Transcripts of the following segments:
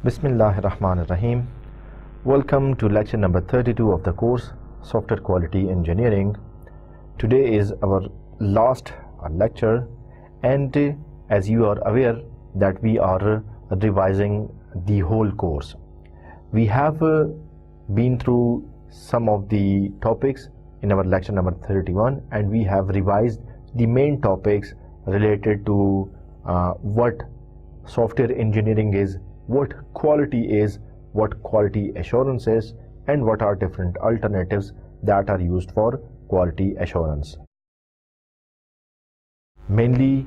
Bismillahirrahmanirrahim. Welcome to lecture number 32 of the course Software Quality Engineering. Today is our last lecture, and as you are aware that we are revising the whole course. We have been through some of the topics in our lecture number 31, and we have revised the main topics related to what software engineering is, what quality is, what quality assurance is, and what are different alternatives that are used for quality assurance. Mainly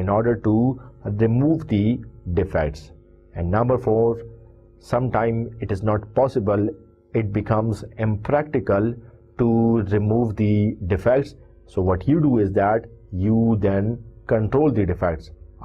in order to remove the defects. And number 4, sometimes it is not possible, it becomes impractical to remove the defects. So what you do is that you then control the defects.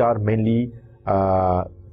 4 mainly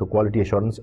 So quality assurance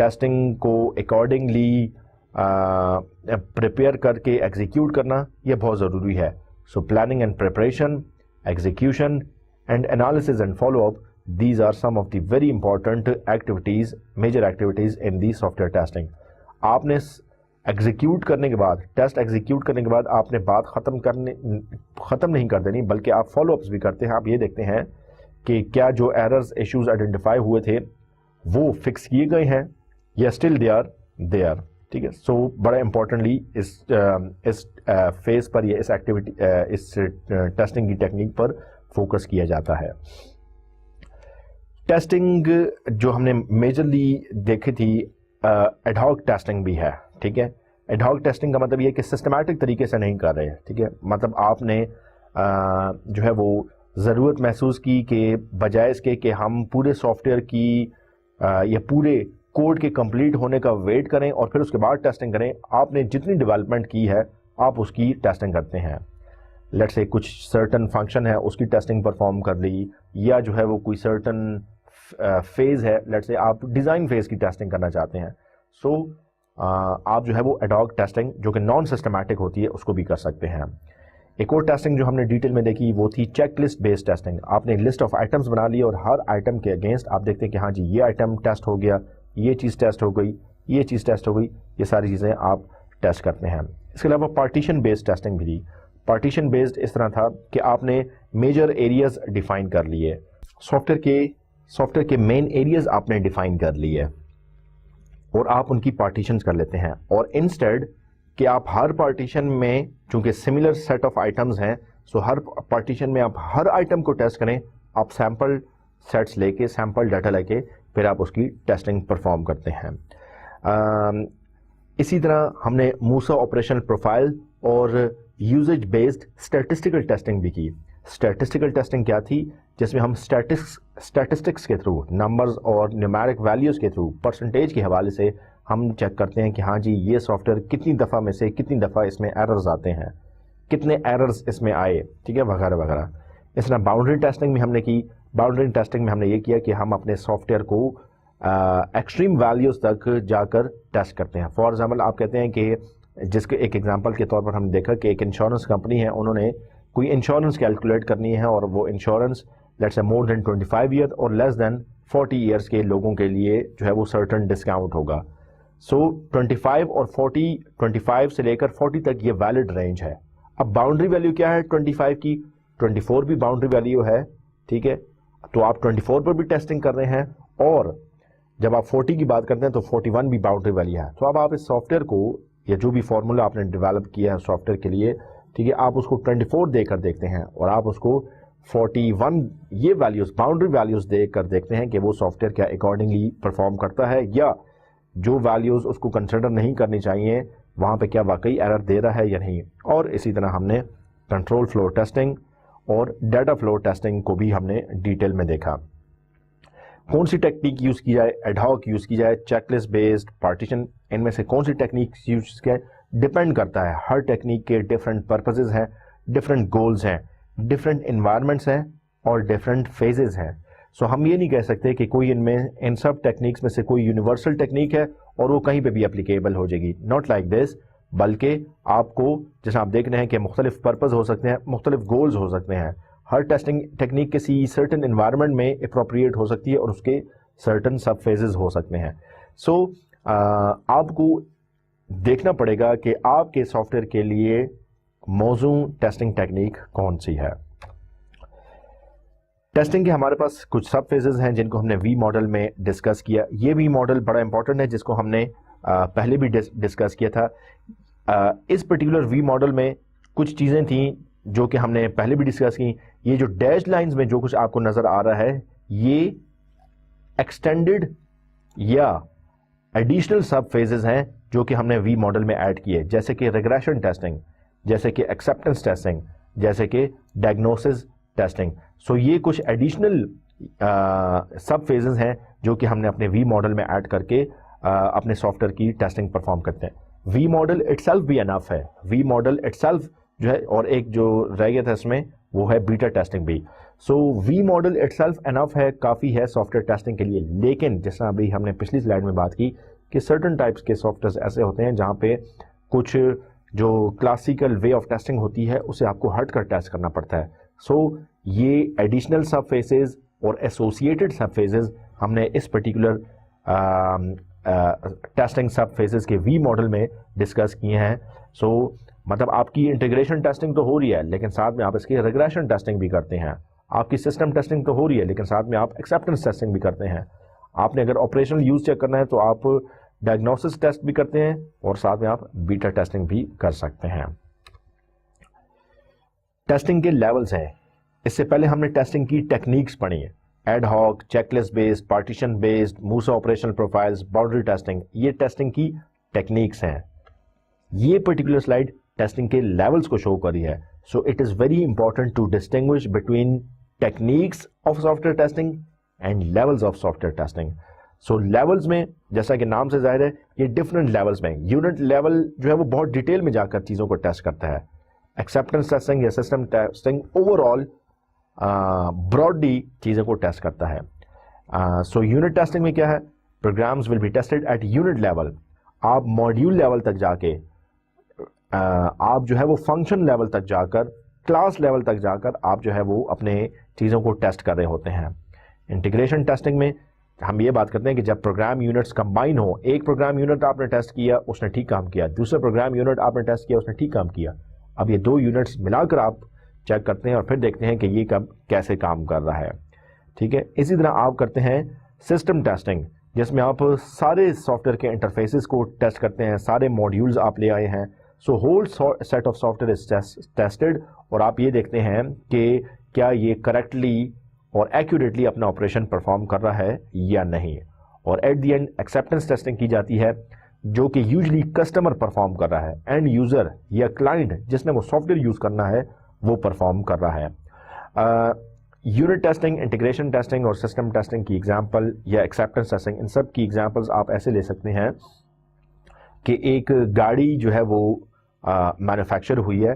testing کو accordingly prepare کر کے execute کرنا یہ بہت ضروری ہے. So planning and preparation, execution and analysis and follow up, these are some of the very important activities, major activities in the software testing. آپ نے ایگزیکیوٹ کرنے کے بعد, ٹیسٹ ایگزیکیوٹ کرنے کے بعد آپ نے بات ختم نہیں کر دینی, بلکہ آپ فالو اپس بھی کرتے ہیں. آپ یہ دیکھتے ہیں کہ کیا جو ایررز, ایشوز آئیڈینٹیفائی ہوئے تھے وہ فکس کیے گئے ہیں یا اسٹل دے آر. ٹھیک ہے. سو بڑا امپورٹنٹلی اس فیز پر یا اس ایکٹیویٹی, اس ٹیسٹنگ کی ٹیکنیک پر فوکس کیا جاتا ہے. ٹیسٹنگ جو ہم نے میجرلی دیکھی تھی, ایڈ ہاک ٹیسٹنگ بھی ہے. ٹھیک ہے. ایڈ ہاک ٹیسٹنگ کا مطلب یہ ہے کہ سسٹمیٹک طریقے سے نہیں کر رہے. ٹھیک ہے. مطلب آپ نے جو ہے وہ ضرورت محسوس کی کہ بجائے اس کے کہ ہم پورے سافٹ ویئر کی یا پورے کوڈ کے کمپلیٹ ہونے کا ویٹ کریں اور پھر اس کے بعد ٹیسٹنگ کریں, آپ نے جتنی ڈیولپمنٹ کی ہے آپ اس کی ٹیسٹنگ کرتے ہیں. لیٹ سے کچھ سرٹن فنکشن ہے اس کی ٹیسٹنگ پرفارم کر لی, یا جو ہے وہ کوئی سرٹن فیز ہے, لیٹ سے آپ ڈیزائن فیز کی ٹیسٹنگ کرنا چاہتے ہیں. سو آپ جو ہے وہ ایڈ ہاک ٹیسٹنگ جو کہ نان سسٹمیٹک ہوتی ہے اس کو بھی کر سکتے ہیں. ایک اور ٹیسٹنگ جو ہم نے ڈیٹیل میں دیکھی وہ تھی چیک لسٹ بیسڈ ٹیسٹنگ. آپ نے لسٹ آف آئٹمس بنا لی اور ہر آئٹم کے اگینسٹ آپ دیکھتے ہیں کہ ہاں جی یہ آئٹم ٹیسٹ ہو گیا, یہ چیز ٹیسٹ ہو گئی, یہ چیز ٹیسٹ ہو گئی, یہ ساری چیزیں آپ ٹیسٹ کرتے ہیں. اس کے علاوہ پارٹیشن بیسڈ ٹیسٹنگ بھی تھی. پارٹیشن بیسڈ اس طرح تھا کہ آپ نے میجر ایریاز ڈیفائن کر لیے, سافٹ ویئر کے مین ایریاز آپ نے ڈیفائن کر لیے اور آپ ان کی پارٹیشنز کر لیتے ہیں. اور انسٹیڈ کہ آپ ہر پارٹیشن میں, چونکہ سملر سیٹ آف آئٹمز ہیں, سو ہر پارٹیشن میں آپ ہر آئٹم کو ٹیسٹ کریں, آپ سیمپل سیٹس لے کے, سیمپل ڈیٹا لے کے پھر آپ اس کی ٹیسٹنگ پرفارم کرتے ہیں. اسی طرح ہم نے موسا آپریشنل پروفائل اور یوزیج بیسڈ اسٹیٹسٹیکل ٹیسٹنگ بھی کی. اسٹیٹسٹیکل ٹیسٹنگ کیا تھی؟ جس میں ہم اسٹیٹسٹکس کے تھرو, نمبرز اور نیومیرک ویلیوز کے تھرو, پرسنٹیج کے حوالے سے ہم چیک کرتے ہیں کہ ہاں جی یہ سافٹ ویئر کتنی دفعہ میں سے کتنی دفعہ اس میں ایررز آتے ہیں, کتنے ایررز اس میں آئے. ٹھیک ہے, وغیرہ وغیرہ. اس طرح باؤنڈری ٹیسٹنگ میں ہم نے کی. باؤنڈری ٹیسٹنگ میں ہم نے یہ کیا کہ ہم اپنے سافٹ ویئر کو ایکسٹریم ویلیوز تک جا کر ٹیسٹ کرتے ہیں. فار ایگزامپل آپ کہتے ہیں کہ, جس کے ایک ایگزامپل کے طور پر ہم نے دیکھا کہ ایک انشورنس کمپنی ہے, انہوں نے کوئی انشورنس کیلکولیٹ کرنی ہے اور وہ insurance let's say more then 25 year اور لیس دین 40 ایئرس کے لوگوں کے لیے جو ہے وہ سرٹن ڈسکاؤنٹ ہوگا. سو 25 اور 40, 25 سے لے کر 40 تک یہ ویلڈ رینج ہے. اب باؤنڈری ویلیو کیا ہے 25 کی؟ 24 بھی باؤنڈری ویلیو ہے. ٹھیک ہے, تو آپ 24 پر بھی ٹیسٹنگ کر رہے ہیں, اور جب آپ 40 کی بات کرتے ہیں تو 41 بھی باؤنڈری ویلیو ہے. تو اب آپ اس سافٹ ویئر کو, یا جو بھی فارمولا آپ نے ڈیولپ کیا ہے سافٹ ویئر کے لیے, ٹھیک ہے, آپ اس کو 24 دے کر دیکھتے ہیں اور آپ اس کو 41 یہ ویلیوز, باؤنڈری ویلیوز دے کر دیکھتے ہیں کہ وہ سافٹ ویئر کیا اکارڈنگلی پرفارم کرتا ہے, یا جو ویلیوز اس کو کنسیڈر نہیں کرنی چاہیے وہاں پہ کیا واقعی ایرر دے رہا ہے یا نہیں. اور اسی طرح ہم نے کنٹرول فلو ٹیسٹنگ اور ڈیٹا فلو ٹیسٹنگ کو بھی ہم نے ڈیٹیل میں دیکھا. کون سی ٹیکنیک یوز کی جائے, ایڈ ہاک یوز کی جائے, چیک لسٹ بیسڈ, پارٹیشن, ان میں سے کون سی ٹیکنیک یوز کی جائے ڈپینڈ کرتا ہے. ہر ٹیکنیک کے ڈفرینٹ پرپزز ہیں, ڈفرینٹ گولز ہیں, ڈفرینٹ انوائرمنٹس ہیں اور ڈفرینٹ فیزز ہیں. سو ہم یہ نہیں کہہ سکتے کہ کوئی ان سب ٹیکنیکس میں سے کوئی یونیورسل ٹیکنیک ہے اور وہ کہیں پہ بھی اپلیکیبل ہو جائے گی. ناٹ لائک دس, بلکہ آپ کو جیسے آپ دیکھ رہے ہیں کہ مختلف پرپز ہو سکتے ہیں, مختلف گولز ہو سکتے ہیں. ہر ٹیسٹنگ ٹیکنیک کسی سرٹن انوائرمنٹ میں اپروپریٹ ہو سکتی ہے اور اس کے سرٹن سب فیزز ہو سکتے ہیں. سو آپ کو دیکھنا پڑے گا کہ آپ کے سافٹ ویئر کے لیے موزوں ٹیسٹنگ ٹیکنیک کون سی ہے. ٹیسٹنگ کے ہمارے پاس کچھ سب فیزز ہیں جن کو ہم نے وی ماڈل میں ڈسکس کیا. یہ وی ماڈل بڑا امپورٹنٹ ہے جس کو ہم نے پہلے بھی ڈسکس کیا تھا. اس پرٹیکولر وی ماڈل میں کچھ چیزیں تھیں جو کہ ہم نے پہلے بھی ڈسکس کی. یہ جو ڈیش لائنز میں جو کچھ آپ کو نظر آ رہا ہے یہ ایکسٹینڈڈ یا ایڈیشنل سب فیزز ہیں جو کہ ہم نے وی ماڈل میں ایڈ کیے, جیسے کہ ریگریشن ٹیسٹنگ, جیسے کہ ایکسیپٹنس ٹیسٹنگ, جیسے کہ ڈائگنوسس ٹیسٹنگ. سو یہ کچھ ایڈیشنل سب فیزز ہیں جو کہ ہم نے اپنے وی ماڈل میں ایڈ کر کے اپنے سافٹ ویئر کی ٹیسٹنگ پرفارم کرتے ہیں. وی ماڈل اٹ سیلف بھی انف ہے. وی ماڈل اٹ سیلف جو ہے, اور ایک جو رہ گیا تھا اس میں وہ ہے بیٹا ٹیسٹنگ بھی. سو وی ماڈل اٹ سیلف انف ہے، کافی ہے سافٹ ویئر ٹیسٹنگ کے لیے، لیکن جس طرح ابھی ہم نے پچھلی سلائڈ میں بات کی کہ سرٹن ٹائپس کے سافٹ ویئر ایسے ہوتے ہیں جہاں پہ کچھ جو کلاسیکل وے آف ٹیسٹنگ ہوتی ہے اسے آپ کو ہٹ کر ٹیسٹ کرنا پڑتا ہے. سو یہ ایڈیشنل سب فیسز اور ایسوسیٹڈ سب فیزز ہم نے اس پرٹیکولر ٹیسٹنگ سب فیزز کے وی ماڈل میں ڈسکس کیے ہیں. سو مطلب آپ کی انٹیگریشن ٹیسٹنگ تو ہو رہی ہے لیکن ساتھ میں آپ اس کی ریگریشن ٹیسٹنگ بھی کرتے ہیں. آپ کی سسٹم ٹیسٹنگ تو ہو رہی ہے لیکن ساتھ میں آپ ایکسیپٹنس ٹیسٹنگ بھی کرتے ہیں. آپ نے اگر آپریشنل یوز چیک کرنا ہے تو آپ ڈائگنوسس ٹیسٹ بھی کرتے ہیں اور ساتھ میں آپ بیٹا ٹیسٹنگ بھی کر سکتے ہیں. ٹیسٹنگ کے لیولز ہیں. اس سے پہلے ہم نے ٹیسٹنگ کی ٹیکنیکس پڑھی ہیں، ad hoc, check list based, partition based, موسا آپریشنل پروفائلز، باؤنڈری ٹیسٹنگ. یہ ٹیسٹنگ کی ٹیکنیکس ہیں. یہ پرٹیکولر سلائڈ ٹیسٹنگ کے لیولز کو شو کری ہے. So it is very important to distinguish between techniques of software testing and levels of software testing. So levels میں جیسا کہ نام سے ظاہر ہے یہ ڈفرنٹ لیولز میں، یونٹ لیول جو ہے وہ بہت ڈیٹیل میں جا کر چیزوں کو ٹیسٹ کرتا ہے. ایکسیپٹنس ٹیسٹنگ یا system testing over all broadly چیزوں کو ٹیسٹ کرتا ہے. سو یونٹ ٹیسٹنگ میں کیا ہے؟ Programs will be tested at unit level. آپ ماڈیول لیول تک جا کے آپ جو ہے وہ فنکشن لیول تک جا کر، کلاس لیول تک جا کر آپ جو ہے وہ اپنے چیزوں کو ٹیسٹ کر رہے ہوتے ہیں. انٹیگریشن ٹیسٹنگ میں ہم یہ بات کرتے ہیں کہ جب پروگرام یونٹس کمبائن ہو، ایک پروگرام یونٹ آپ نے ٹیسٹ کیا اس نے ٹھیک کام کیا، دوسرا پروگرام یونٹ آپ نے ٹیسٹ کیا اس نے ٹھیک کام کیا. اب یہ دو یونٹس ملا کر آپ چیک کرتے ہیں اور پھر دیکھتے ہیں کہ یہ کب کیسے کام کر رہا ہے. ٹھیک ہے. اسی طرح آپ کرتے ہیں سسٹم ٹیسٹنگ جس میں آپ سارے سافٹ ویئر کے انٹرفیسز کو ٹیسٹ کرتے ہیں، سارے ماڈیولز آپ لے آئے ہیں. So whole set of software is tested اور آپ یہ دیکھتے ہیں کہ کیا یہ کریکٹلی اور ایکوریٹلی اپنا آپریشن پرفارم کر رہا ہے یا نہیں. اور at the end acceptance testing کی جاتی ہے جو کہ یوزلی کسٹمر پرفارم کر رہا ہے، اینڈ یوزر یا کلائنٹ جس نے وہ سافٹ ویئر یوز کرنا ہے وہ پرفارم کر رہا ہے. یونٹ ٹیسٹنگ، انٹیگریشن ٹیسٹنگ اور سسٹم ٹیسٹنگ کی ایگزامپل یا ایکسیپٹنس ٹیسٹنگ، ان سب کی ایگزامپلز آپ ایسے لے سکتے ہیں کہ ایک گاڑی جو ہے وہ مینوفیکچر ہوئی ہے،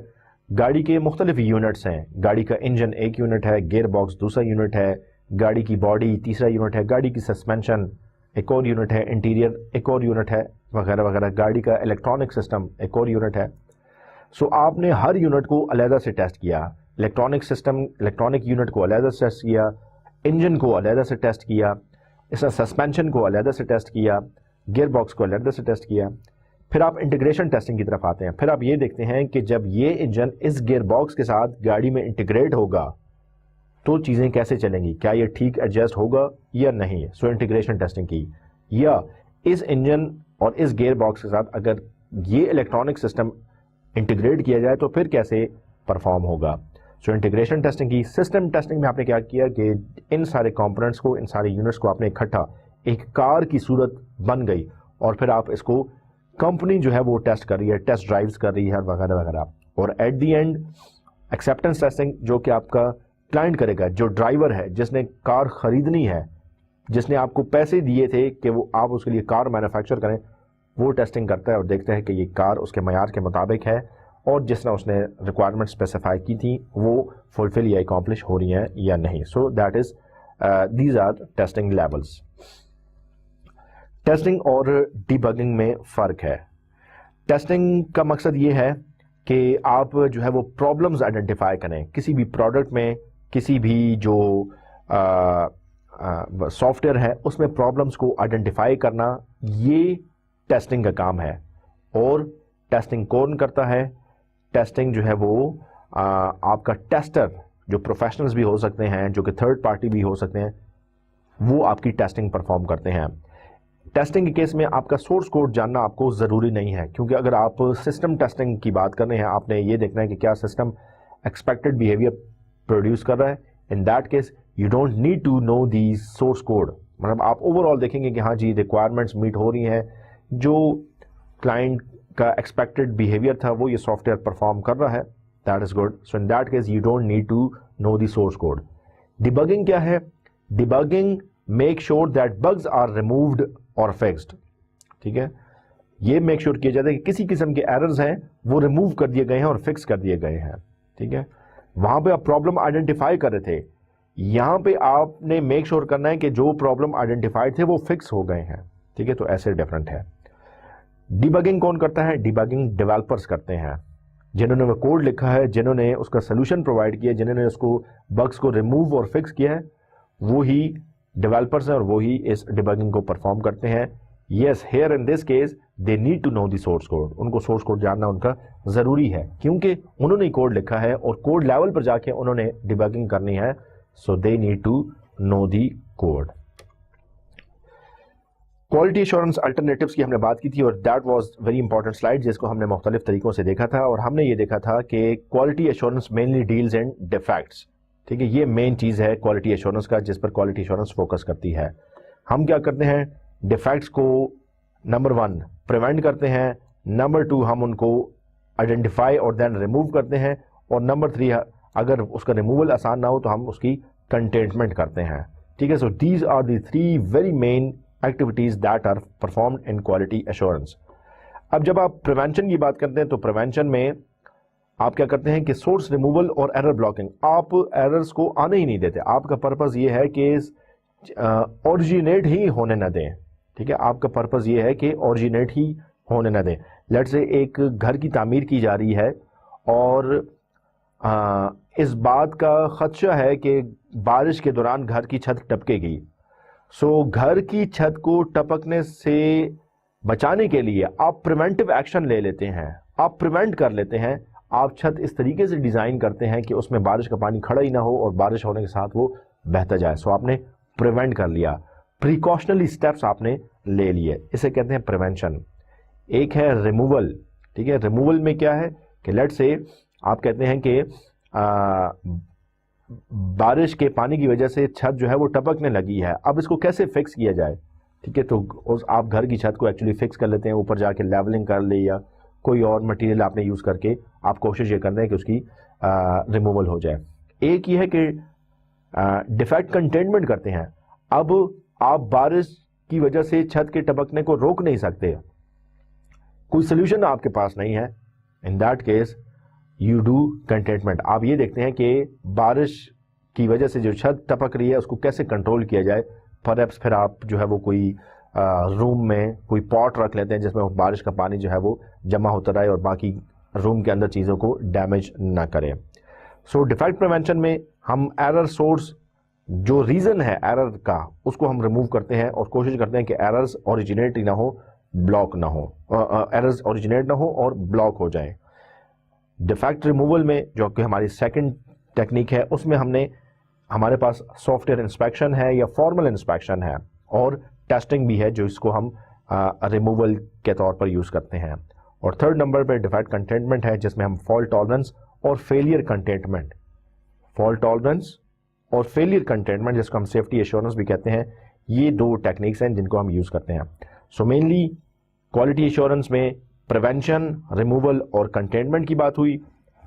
گاڑی کے مختلف یونٹس ہیں. گاڑی کا انجن ایک یونٹ ہے، گیئر باکس دوسرا یونٹ ہے، گاڑی کی باڈی تیسرا یونٹ ہے، گاڑی کی سسپینشن ایک اور یونٹ ہے، انٹیریئر ایک اور یونٹ ہے، وغیرہ وغیرہ. گاڑی کا الیکٹرانک سسٹم ایک اور یونٹ ہے. سو آپ نے ہر یونٹ کو علیحدہ سے ٹیسٹ کیا، الیکٹرانک سسٹم الیکٹرانک یونٹ کو علیحدہ سے ٹیسٹ کیا، انجن کو علیحدہ سے ٹیسٹ کیا، اس طرح سسپینشن کو علیحدہ سے ٹیسٹ کیا، گیئر باکس کو علیحدہ سے ٹیسٹ کیا. پھر آپ انٹیگریشن ٹیسٹنگ کی طرف آتے ہیں. پھر آپ یہ دیکھتے ہیں کہ جب یہ انجن اس گیئر باکس کے ساتھ گاڑی میں انٹیگریٹ ہوگا تو چیزیں کیسے چلیں گی، کیا یہ ٹھیک ایڈجسٹ ہوگا یا نہیں. سو انٹیگریشن ٹیسٹنگ کی. یا اس انجن اور اس گیئر باکس کے ساتھ اگر یہ الیکٹرانک سسٹم انٹیگریٹ کیا جائے تو پھر کیسے پرفارم ہوگا. سو انٹیگریشن ٹیسٹنگ کی. سسٹم ٹیسٹنگ میں آپ نے کیا کیا کہ ان سارے کمپوننٹس کو، ان سارے یونٹس کو آپ نے اکٹھا ایک کار کی صورت بن گئی اور پھر آپ اس کو کمپنی جو ہے وہ ٹیسٹ کر رہی ہے، ٹیسٹ ڈرائیوز کر رہی ہے وغیرہ وغیرہ. اور at the end acceptance testing جو کہ آپ کا کلائنٹ کرے گا، جو ڈرائیور ہے جس نے کار خریدنی ہے، جس نے آپ کو پیسے دیے تھے کہ وہ آپ اس کے لیے کار مینوفیکچر کریں، وہ ٹیسٹنگ کرتا ہے اور دیکھتا ہے کہ یہ کار اس کے معیار کے مطابق ہے اور جس طرح اس نے ریکوائرمنٹ اسپیسیفائی کی تھی وہ فلفل یا اکمپلش ہو رہی ہیں یا نہیں. So that is these are testing levels. Testing اور ڈیبگنگ میں فرق ہے. ٹیسٹنگ کا مقصد یہ ہے کہ آپ جو ہے وہ پرابلمز آئیڈینٹیفائی کریں کسی بھی پروڈکٹ میں، کسی بھی جو سافٹ ویئر ہے اس میں پرابلمز کو آئیڈینٹیفائی کرنا، یہ ٹیسٹنگ کا کام ہے. اور ٹیسٹنگ کون کرتا ہے؟ ٹیسٹنگ جو ہے وہ آپ کا ٹیسٹر جو پروفیشنلز بھی ہو سکتے ہیں، جو کہ تھرڈ پارٹی بھی ہو سکتے ہیں، وہ آپ کی ٹیسٹنگ پرفارم کرتے ہیں. ٹیسٹنگ کے کیس میں آپ کا سورس کوڈ جاننا آپ کو ضروری نہیں ہے، کیونکہ اگر آپ سسٹم ٹیسٹنگ کی بات کر رہے ہیں آپ نے یہ دیکھنا ہے کہ کیا سسٹم ایکسپیکٹڈ بیہیویئر پروڈیوس کر رہا ہے. In that case you don't need to know the source code. مطلب آپ اوور آل دیکھیں گے کہ ہاں جی ریکوائرمنٹس میٹ ہو رہی ہیں، جو کلائنٹ کا ایکسپیکٹڈ بیہیویئر تھا وہ یہ سافٹ ویئر پرفارم کر رہا ہے. That is good. So in that case you don't need to know the source code. Debugging کیا ہے؟ Debugging make sure that bugs are removed اور فکسڈ. ٹھیک ہے. یہ میک شیور کیا جاتا ہے کہ کسی قسم کے ایررز ہیں وہ ریموو کر دیے گئے ہیں اور فکس کر دیے گئے ہیں. ٹھیک ہے. وہاں پہ آپ پرابلم آئیڈینٹیفائی کر رہے تھے یہاں پہ آپ نے میک شور کرنا ہے کہ جو پرابلم آئیڈینٹیفائڈ تھے وہ فکس ہو گئے ہیں. ٹھیک ہے, تو ایسے ڈیفرنٹ ہے. ڈیبگنگ کون کرتا ہے؟ ڈیبگنگ ڈیولپرز کرتے ہیں, جنہوں نے وہ کوڈ لکھا ہے, جنہوں نے اس کا سلوشن پرووائڈ کیا, جنہوں نے اس کو بگس کو ریموو اور فکس کیا ہے, وہی ڈیولپرز ہیں اور وہی اس ڈیبگنگ کو پرفارم کرتے ہیں. Yes, here in this case they need to know the source code. ان کو سورس کوڈ جاننا ان کا ضروری ہے, کیونکہ انہوں نے کوڈ لکھا ہے اور کوڈ لیول پر جا کے انہوں نے ڈیبگنگ کرنی ہے. So they need to know the code. Quality assurance alternatives کی ہم نے بات کی تھی, اور that was very important slide جس کو ہم نے مختلف طریقوں سے دیکھا تھا, اور ہم نے یہ دیکھا تھا کہ quality assurance mainly deals in defects. ٹھیک ہے, یہ مین چیز ہے کوالٹی ایشورنس کا, جس پر کوالٹی ایشورنس فوکس کرتی ہے. ہم کیا کرتے ہیں؟ ڈیفیکٹس کو نمبر 1 پریونٹ کرتے ہیں, نمبر 2 ہم ان کو آئیڈینٹیفائی اور دین ریموو کرتے ہیں, اور نمبر 3 اگر اس کا ریموول آسان نہ ہو تو ہم اس کی کنٹینٹمنٹ کرتے ہیں. ٹھیک ہے, so these are the 3 very main activities that are performed in quality assurance. اب جب آپ پریونشن کی بات کرتے ہیں تو پریونشن میں آپ کیا کرتے ہیں کہ سورس ریموول اور ایرر بلاکنگ. آپ ایررز کو آنے ہی نہیں دیتے. آپ کا پرپز یہ ہے کہ اوریجینیٹ ہی ہونے نہ دیں. ٹھیک ہے, آپ کا پرپز یہ ہے کہ اوریجینیٹ ہی ہونے نہ دیں. لیٹ سے ایک گھر کی تعمیر کی جا رہی ہے اور اس بات کا خدشہ ہے کہ بارش کے دوران گھر کی چھت ٹپکے گی. سو گھر کی چھت کو ٹپکنے سے بچانے کے لیے آپ پریونٹیو ایکشن لے لیتے ہیں, آپ پریونٹ کر لیتے ہیں. آپ چھت اس طریقے سے ڈیزائن کرتے ہیں کہ اس میں بارش کا پانی کھڑا ہی نہ ہو اور بارش ہونے کے ساتھ وہ بہتا جائے. سو آپ نے پریونٹ کر لیا, پریکاشنلی سٹیپس آپ نے لے لیے. اسے کہتے ہیں پریونشن. ایک ہے ریموول. ٹھیک ہے, ریموول میں کیا ہے کہ لیٹ سے آپ کہتے ہیں کہ بارش کے پانی کی وجہ سے چھت جو ہے وہ ٹپکنے لگی ہے, اب اس کو کیسے فکس کیا جائے. ٹھیک ہے, تو آپ گھر کی چھت کو ایکچولی فکس کر لیتے ہیں, اوپر جا کے لیولنگ کر لے یا کوئی اور مٹیریل آپ نے یوز کر کے آپ کوشش یہ کرتے ہیں کہ اس کی ریموول ہو جائے. ایک یہ ہے کہ ڈیفیکٹ کنٹینمنٹ کرتے ہیں. اب آپ بارش کی وجہ سے چھت کے ٹپکنے کو روک نہیں سکتے, کوئی سلوشن آپ کے پاس نہیں ہے. In that case you do contentment. آپ یہ دیکھتے ہیں کہ بارش کی وجہ سے جو چھت ٹپک رہی ہے اس کو کیسے کنٹرول کیا جائے. پرہیپس پھر آپ جو ہے وہ کوئی روم میں کوئی پاٹ رکھ لیتے ہیں جس میں بارش کا پانی جو ہے وہ جمع ہوتا رہے اور باقی روم کے اندر چیزوں کو ڈیمیج نہ کرے. سو ڈیفیکٹ پریونشن میں ہم ایرر سورس, جو ریزن ہے ایرر کا, اس کو ہم ریموو کرتے ہیں اور کوشش کرتے ہیں کہ ایررز اوریجنیٹ نہ ہو, بلاک نہ ہو, ایررز اوریجنیٹ نہ ہو اور بلاک ہو جائیں. ڈیفیکٹ ریموول میں جو کہ ہماری سیکنڈ ٹیکنیک ہے, اس میں ہمارے پاس سافٹ ویئر انسپیکشن ہے یا فارمل انسپیکشن ہے, اور ٹیسٹنگ بھی ہے جو اس کو ہم ریموول کے طور پر یوز کرتے ہیں. اور تھرڈ نمبر پہ ڈیفیکٹ کنٹینٹمنٹ ہے, جس میں ہم فالٹ ٹالرنس اور فیلئر کنٹینٹمنٹ, فالٹ ٹالرنس اور فیلئر کنٹینٹمنٹ جس کو ہم سیفٹی ایشورنس بھی کہتے ہیں, یہ 2 ٹیکنیکس ہیں جن کو ہم یوز کرتے ہیں. سو مینلی کوالٹی ایشورنس میں پریونشن, ریموول اور کنٹینٹمنٹ کی بات ہوئی.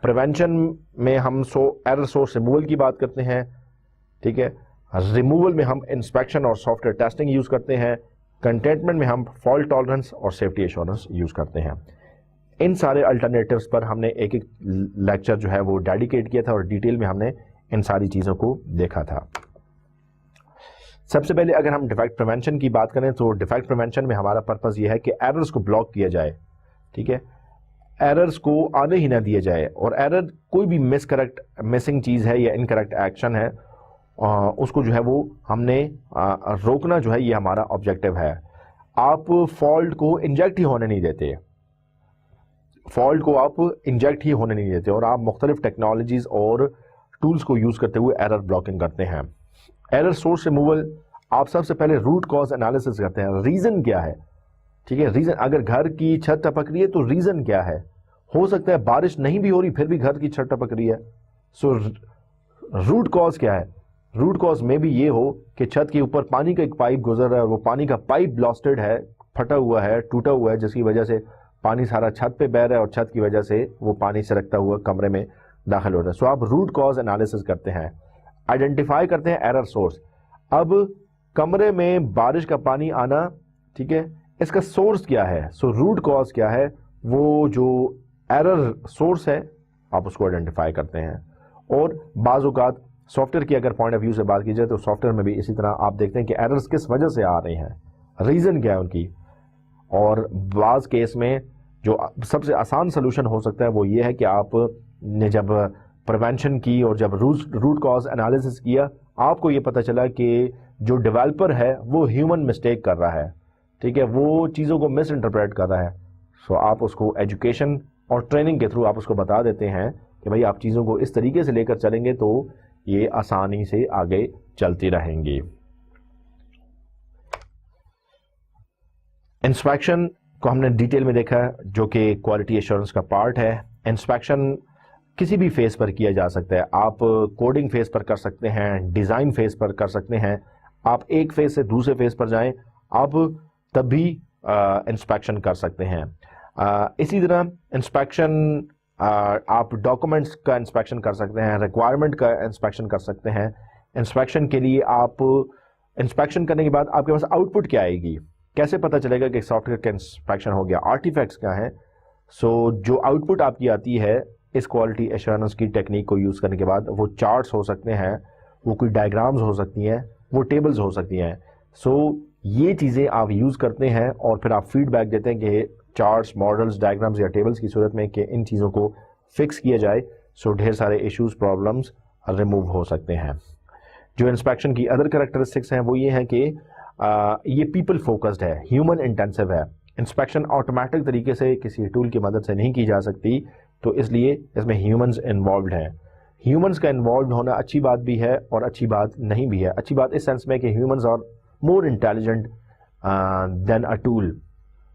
پریونشن میں ہم ایرر سورس ریموول کی بات کرتے ہیں. ٹھیک ہے, ریموول میں ہم انسپیکشن اور سافٹ ویئر ٹیسٹنگ یوز کرتے ہیں. کنٹینٹمنٹ میں ہم فالٹ ٹالرنس اور سیفٹی ایشورنس یوز کرتے ہیں. ان سارے الٹرنیٹیوز پر ہم نے ایک لیکچر جو ہے وہ ڈیڈیکیٹ کیا تھا اور ڈیٹیل میں ہم نے ان ساری چیزوں کو دیکھا تھا. سب سے پہلے اگر ہم ڈیفیکٹ پریونشن کی بات کریں تو ڈیفیکٹ پریونشن میں ہمارا پرپز یہ ہے کہ ایررز کو بلاک کیا جائے. ٹھیک ہے, ایررز کو آنے ہی نہ دیا جائے, اور ایرر کوئی بھی مسنگ چیز ہے یا انکریکٹ ایکشن ہے, اس کو جو ہے وہ ہم نے روکنا جو ہے یہ ہمارا آبجیکٹو ہے. آپ فالٹ کو انجیکٹ ہی ہونے نہیں دیتے, فالٹ کو آپ انجیکٹ ہی ہونے نہیں دیتے, اور آپ مختلف ٹیکنالوجیز اور ٹولز کو یوز کرتے ہوئے ایرر بلاکنگ کرتے ہیں. ایرر سورس ریموول, آپ سب سے پہلے روٹ کاز انالیسس کرتے ہیں, ریزن کیا ہے. ٹھیک ہے, ریزن, اگر گھر کی چھت ٹپک رہی ہے تو ریزن کیا ہے. ہو سکتا ہے بارش نہیں بھی ہو رہی پھر بھی گھر کی چھت ٹپک رہی ہے. سو روٹ کاز کیا ہے. روٹ کاز میں بھی یہ ہو کہ چھت کے اوپر پانی کا ایک پائپ گزر رہا ہے اور وہ پانی کا پائپ بلاسٹڈ ہے, پھٹا ہوا ہے, ٹوٹا ہوا ہے, جس کی وجہ سے پانی سارا چھت پہ بہ رہا ہے اور چھت کی وجہ سے وہ پانی سرکتا ہوا کمرے میں داخل ہو رہا ہے. سو آپ روٹ کاز انالیسس کرتے ہیں, آئیڈینٹیفائی کرتے ہیں ایرر سورس. اب کمرے میں بارش کا پانی آنا, ٹھیک ہے, اس کا سورس کیا ہے. سو روٹ کاز کیا ہے, وہ جو ایرر سورس ہے آپ اس کو آئیڈینٹیفائی کرتے ہیں. اور بعض اوقات سافٹ ویئر کی اگر پوائنٹ آف ویو سے بات کی جائے تو سافٹ ویئر میں بھی اسی طرح آپ دیکھتے ہیں کہ ایررز کس وجہ سے آ رہے ہیں, ریزن کیا ہے ان کی. اور بعض کیس میں جو سب سے آسان سلوشن ہو سکتا ہے وہ یہ ہے کہ آپ نے جب پریونشن کی اور جب روٹ کاز انالیسس کیا, آپ کو یہ پتہ چلا کہ جو ڈیولپر ہے وہ ہیومن مسٹیک کر رہا ہے, ٹھیک ہے, وہ چیزوں کو مس انٹرپریٹ کر رہا ہے. سو آپ اس کو ایجوکیشن اور ٹریننگ کے تھرو آپ اس کو بتا دیتے ہیں کہ بھائی آپ چیزوں کو اس طریقے سے لے کر چلیں گے تو یہ آسانی سے آگے چلتی رہیں گی. انسپیکشن کو ہم نے ڈیٹیل میں دیکھا جو کہ کوالٹی ایشورنس کا پارٹ ہے. انسپیکشن کسی بھی فیز پر کیا جا سکتا ہے. آپ کوڈنگ فیز پر کر سکتے ہیں, ڈیزائن فیز پر کر سکتے ہیں, آپ ایک فیز سے دوسرے فیز پر جائیں آپ تب بھی انسپیکشن کر سکتے ہیں. اسی طرح انسپیکشن آپ ڈاکومنٹس کا انسپیکشن کر سکتے ہیں, ریکوائرمنٹ کا انسپیکشن کر سکتے ہیں. انسپیکشن کے لیے آپ انسپیکشن کرنے کے بعد آپ کے پاس آؤٹ پٹ کیا آئے گی, کیسے پتہ چلے گا کہ سافٹ ویئر کا انسپیکشن ہو گیا, آرٹیفیکٹس کیا ہیں. سو جو آؤٹ پٹ آپ کی آتی ہے اس کوالٹی ایشورنس کی ٹیکنیک کو یوز کرنے کے بعد, وہ چارٹس ہو سکتے ہیں, وہ کوئی ڈائیگرامز ہو سکتی ہیں, وہ ٹیبلز ہو سکتی ہیں. سو یہ چیزیں آپ یوز کرتے ہیں اور پھر آپ فیڈ بیک دیتے ہیں کہ چارٹس, ماڈلز, ڈائیگرامز یا ٹیبلز کی صورت میں کہ ان چیزوں کو فکس کیا جائے. سو ڈھیر سارے ایشوز, پرابلمز ریموو ہو سکتے ہیں. جو انسپیکشن کی ادر کریکٹرسٹکس ہیں وہ یہ ہیں کہ یہ پیپل فوکسڈ ہے, ہیومن انٹینسو ہے. انسپیکشن آٹومیٹک طریقے سے کسی ٹول کی مدد سے نہیں کی جا سکتی, تو اس لیے اس میں ہیومنز انوالوڈ ہیں. ہیومنز کا انوالوڈ ہونا اچھی بات بھی ہے اور اچھی بات نہیں بھی ہے. اچھی بات اس سینس میں کہ humans are more intelligent than a tool,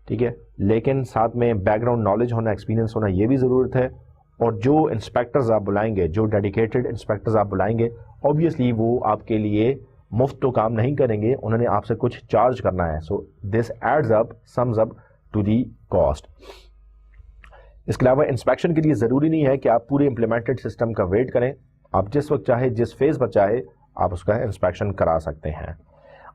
ٹھیک ہے, لیکن ساتھ میں بیک گراؤنڈ نالج ہونا, ایکسپیرینس ہونا یہ بھی ضرورت ہے. اور جو انسپیکٹرز آپ بلائیں گے, جو ڈیڈیکیٹڈ انسپیکٹرز آپ بلائیں گے, اوبیسلی وہ آپ کے لیے مفت تو کام نہیں کریں گے, انہوں نے آپ سے کچھ چارج کرنا ہے. So this adds up, sums up to the cost. اس کے علاوہ انسپیکشن کے لیے ضروری نہیں ہے کہ آپ پورے امپلیمنٹڈ سسٹم کا ویٹ کریں, آپ جس وقت چاہے, جس فیز پر چاہے آپ اس کا انسپیکشن کرا سکتے ہیں.